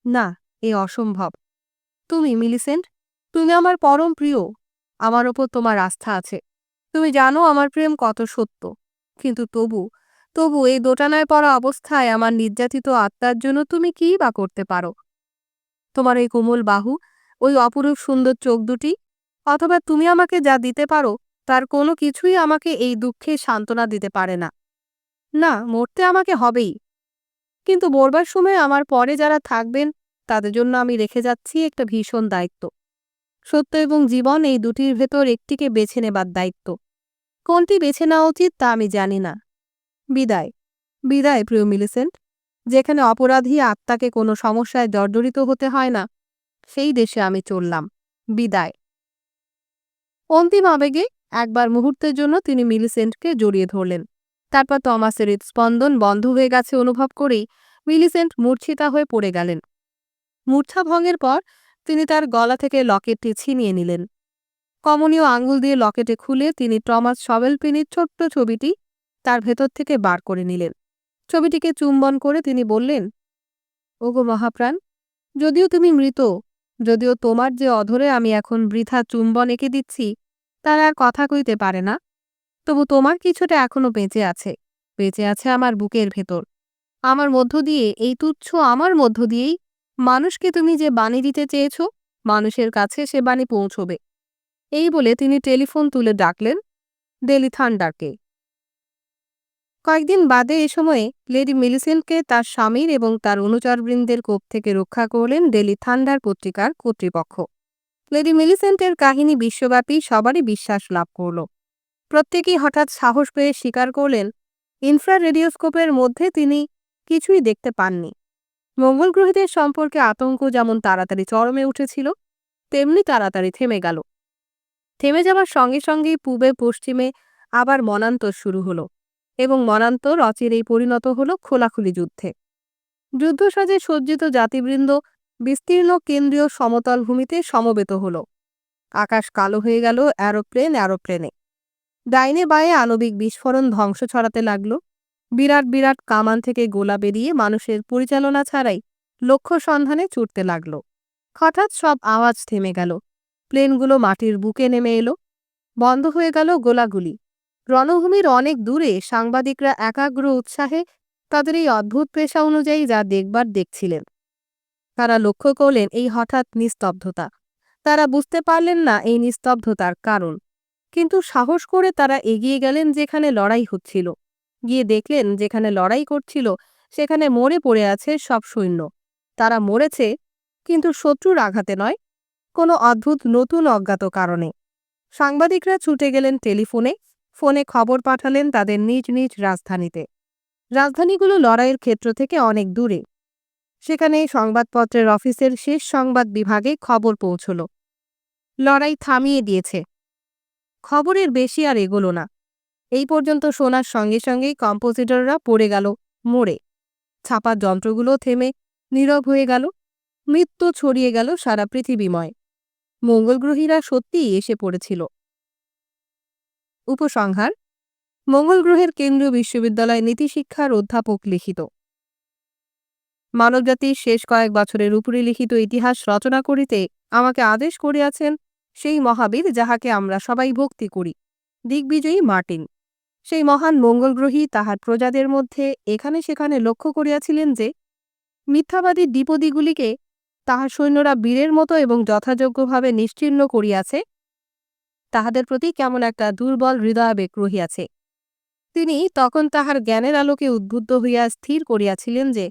না, এ অসম্ভব। তুমি মিলিসেন্ট, তুমি আমার পরম প্রিয়। আমার ওপর তোমার আস্থা আছে। তুমি জানো আমার প্রেম কত সত্য। কিন্তু তবু এই দোটানায় পড়া অবস্থায় আমার নির্যাতিত আত্মার জন্য তুমি কিই বা করতে পারো? তোমার এই কোমল বাহু, ওই অপরূপ সুন্দর চোখ দুটি, অথবা তুমি আমাকে যা দিতে পারো তার কোনো কিছুই আমাকে এই দুঃখে সান্ত্বনা দিতে পারে না। না, মরতে আমাকে হবেই। কিন্তু মরবার সময় আমার পরে যারা থাকবেন তাদের জন্য আমি রেখে যাচ্ছি একটা ভীষণ দায়িত্ব। সত্য এবং জীবন এই দুটির ভেতর একটিকে বেছে নেবার দায়িত্ব। কোনটি বেছে নেওয়া উচিত তা আমি জানি না। বিদায়, বিদায় প্রিয় মিলিসেন্ট। যেখানে অপরাধী আত্মাকে কোনো সমস্যায় জর্জরিত হতে হয় না, সেই দেশে আমি চললাম। বিদায়। অন্তিম আবেগে একবার মুহূর্তের জন্য তিনি মিলিসেন্টকে জড়িয়ে ধরলেন। তারপর টমাসের হৃদস্পন্দন বন্ধ হয়ে গেছে অনুভব করেই মিলিসেন্ট মূর্ছিতা হয়ে পড়ে গেলেন। মূর্ছা ভঙ্গের পর তিনি তার গলা থেকে লকেটটি ছিনিয়ে নিলেন। কমনীয় আঙ্গুল দিয়ে লকেটে খুলে তিনি টমাস সবেলপিনির ছোট্ট ছবিটি তার ভেতর থেকে বার করে নিলেন। ছবিটিকে চুম্বন করে তিনি বললেন, ওগো মহাপ্রাণ, যদিও তুমি মৃত, যদিও তোমার যে অধরে আমি এখন বৃথা চুম্বন এঁকে দিচ্ছি তার আর কথা কইতে পারে না, তবু তোমার কিছুটা এখনো বেঁচে আছে, বেঁচে আছে আমার বুকের ভেতর। আমার মধ্য দিয়ে, এই তুচ্ছ আমার মধ্য দিয়েই মানুষকে তুমি যে বাণী দিতে চেয়েছ, মানুষের কাছে সে বাণী পৌঁছবে। এই বলে তিনি টেলিফোন তুলে ডাকলেন ডেলি থান্ডারকে। কয়েকদিন বাদে এ সময়ে লেডি মিলিসেন্টকে তার স্বামীর এবং তার অনুচরবৃন্দের কোপ থেকে রক্ষা করলেন ডেলি থান্ডার পত্রিকার কর্তৃপক্ষ। লেডি মিলিসেন্টের কাহিনী বিশ্বব্যাপী সবারই বিশ্বাস লাভ করল। প্রত্যেকেই হঠাৎ সাহস পেয়ে স্বীকার করলেন ইনফ্রারেডিওস্কোপের মধ্যে তিনি কিছুই দেখতে পাননি। মঙ্গল গ্রহীদের সম্পর্কে আতঙ্ক যেমন তাড়াতাড়ি চরমে উঠেছিল, তেমনি তাড়াতাড়ি থেমে গেল। থেমে যাওয়ার সঙ্গে সঙ্গেই পূবে পশ্চিমে আবার মনান্তর শুরু হলো, এবং মনান্তর অচিরেই পরিণত হলো খোলাখুলি যুদ্ধে। যুদ্ধসাজে সজ্জিত জাতিবৃন্দ বিস্তীর্ণ কেন্দ্রীয় সমতল ভূমিতে সমবেত হল। আকাশ কালো হয়ে গেল অ্যারোপ্লেনে। ডাইনে বাঁয়ে আণবিক বিস্ফোরণ ধ্বংস ছড়াতে লাগল। বিরাট বিরাট কামান থেকে গোলা বেরিয়ে মানুষের পরিচালনা ছাড়াই লক্ষ্য সন্ধানে ছুটতে লাগল। হঠাৎ সব আওয়াজ থেমে গেল। প্লেনগুলো মাটির বুকে নেমে এলো। বন্ধ হয়ে গেল গোলাগুলি। রণভূমির অনেক দূরে সাংবাদিকরা একাগ্র উৎসাহে তাদের এই অদ্ভুত পেশা অনুযায়ী যা দেখবার দেখছিলেন। তারা লক্ষ্য করলেন এই হঠাৎ নিস্তব্ধতা। তারা বুঝতে পারলেন না এই নিস্তব্ধতার কারণ, কিন্তু সাহস করে তারা এগিয়ে গেলেন যেখানে লড়াই হচ্ছিল। গিয়ে দেখলেন যেখানে লড়াই করছিল সেখানে মরে পড়ে আছে সব সৈন্য। তারা মরেছে, কিন্তু শত্রুর আঘাতে নয়, কোনো অদ্ভুত নতুন অজ্ঞাত কারণে। সাংবাদিকরা ছুটে গেলেন টেলিফোনে, ফোনে খবর পাঠালেন তাদের নিজ নিজ রাজধানীতে। রাজধানীগুলো লড়াইয়ের ক্ষেত্র থেকে অনেক দূরে। সেখানে সংবাদপত্রের অফিসের শেষ সংবাদ বিভাগে খবর পৌঁছল, লড়াই থামিয়ে দিয়েছে। খবরের বেশি আর এগোলো না। এই পর্যন্ত শোনার সঙ্গে সঙ্গেই কম্পোজিটররা পড়ে গেল মরে। ছাপার যন্ত্রগুলো থেমে নীরব হয়ে গেল। মৃত্যু ছড়িয়ে গেল সারা পৃথিবীময়। মঙ্গলগ্রহীরা সত্যিই এসে পড়েছিল। উপসংহার: মঙ্গল গ্রহের কেন্দ্রীয় বিশ্ববিদ্যালয় নীতিশিক্ষার অধ্যাপক লিখিত। মানবজাতির শেষ কয়েক বছরের উপরে লিখিত ইতিহাস রচনা করিতে আমাকে আদেশ করিয়াছেন সেই মহাবীর যাহাকে আমরা সবাই ভক্তি করি, দিগ্বিজয়ী মার্টিন। সেই মহান মঙ্গলগ্রহী তাহার প্রজাদের মধ্যে এখানে সেখানে লক্ষ্য করিয়াছিলেন যে মিথ্যাবাদী দ্বিপদীগুলিকে তাহার সৈন্যরা বীরের মতো এবং যথাযোগ্যভাবে নিশ্চিহ্ন করিয়াছে, তাহাদের প্রতি কেমন একটা দুর্বল হৃদয়াবেগ রহিয়াছে। তিনি তখন তাহার জ্ঞানের আলোকে উদ্বুদ্ধ হইয়া স্থির করিয়াছিলেন যে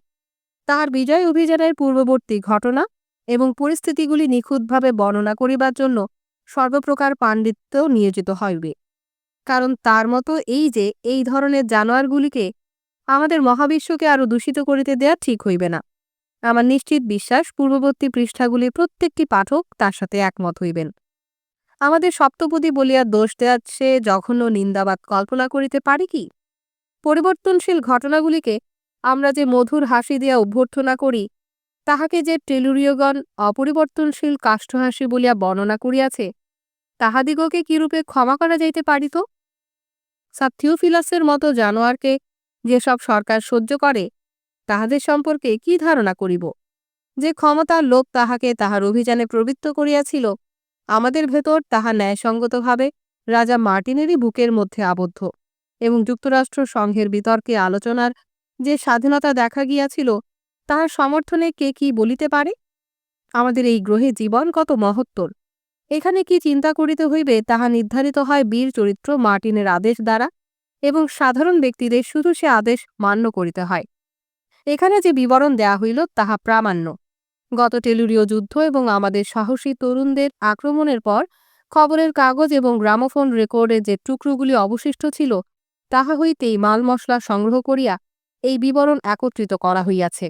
তাহার বিজয় অভিযানের পূর্ববর্তী ঘটনা এবং পরিস্থিতিগুলি নিখুঁতভাবে বর্ণনা করিবার জন্য সর্বপ্রকার পাণ্ডিত্য নিয়োজিত হইবে। কারণ তার মতো এই ধরনের জানোয়ারগুলিকে আমাদের মহাবিশ্বকে আরও দূষিত করিতে দেয়া ঠিক হইবে না। আমার নিশ্চিত বিশ্বাস পূর্ববর্তী পৃষ্ঠাগুলির প্রত্যেকটি পাঠক তার সাথে একমত হইবেন। আমাদের সপ্তপদী বলিয়া দোষ দেওয়ার সে জঘন্য নিন্দাবাদ কল্পনা করিতে পারি কি? পরিবর্তনশীল ঘটনাগুলিকে আমরা যে মধুর হাসি দিয়া অভ্যর্থনা করি, তাহাকে যে টেলুরীয়গণ অপরিবর্তনশীল কাষ্ঠহাসি বলিয়া বর্ণনা করিয়াছে, তাহাদিগকে কিরূপে ক্ষমা করা যাইতে পারিত? স্যার থিওফিলাসের মতো জানোয়ারকে যেসব সরকার সহ্য করে, তাহাদের সম্পর্কে কি ধারণা করিব? যে ক্ষমতার লোক তাহাকে তাহার অভিযানে প্রবৃত্ত করিয়াছিল, আমাদের ভেতর তাহা ন্যায়সঙ্গতভাবে রাজা মার্টিনেরই বুকের মধ্যে আবদ্ধ, এবং যুক্তরাষ্ট্র সংঘের বিতর্কে আলোচনার যে স্বাধীনতা দেখা গিয়াছিল, তাহার সমর্থনে কে কি বলিতে পারে? আমাদের এই গ্রহে জীবন কত মহত্তর! এখানে কি চিন্তা করিতে হইবে তাহা নির্ধারিত হয় বীর চরিত্র মার্টিনের আদেশ দ্বারা, এবং সাধারণ ব্যক্তিদের শুধু সে আদেশ মান্য করিতে হয়। এখানে যে বিবরণ দেয়া হইল তাহা প্রামাণ্য। গত টেলুরীয় যুদ্ধ এবং আমাদের সাহসী তরুণদের আক্রমণের পর খবরের কাগজ এবং গ্রামোফোন রেকর্ডে যে টুকরোগুলি অবশিষ্ট ছিল তাহা হইতেই মাল মশলা সংগ্রহ করিয়া এই বিবরণ একত্রিত করা হইয়াছে।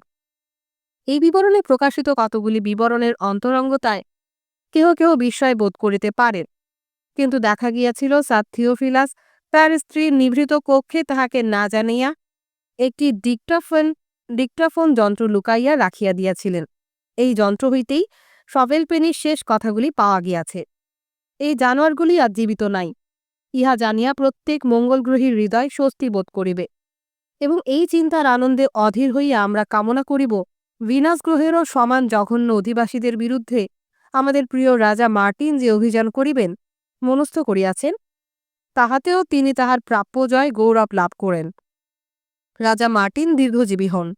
এই বিবরণে প্রকাশিত কতগুলি বিবরণের অন্তরঙ্গতায় কেহ কেহ বিস্ময় বোধ করিতে পারেন, কিন্তু দেখা গিয়াছিল স্যার থিওফিলাস তার স্ত্রীর নিভৃত কক্ষে তাহাকে না জানিয়া একটি ডিক্টাফোন যন্ত্র লুকাইয়া রাখিয়া দিয়াছিলেন। এই যন্ত্র হইতেই সভেলপেনির শেষ কথাগুলি পাওয়া গিয়াছে। এই জানোয়ারগুলি আজ জীবিত নাই, ইহা জানিয়া প্রত্যেক মঙ্গলগ্রহীর হৃদয় স্বস্তি বোধ করিবে, এবং এই চিন্তার আনন্দে অধীর হইয়া আমরা কামনা করিব ভিনাস গ্রহেরও সমান জঘন্য অধিবাসীদের বিরুদ্ধে আমাদের প্রিয় রাজা মার্টিন যে অভিযান করিবেন মনস্থ করিয়াছেন, তাহাতেও তিনি তাহার প্রাপ্য জয় গৌরব লাভ করেন। রাজা মার্টিন দীর্ঘজীবী হন।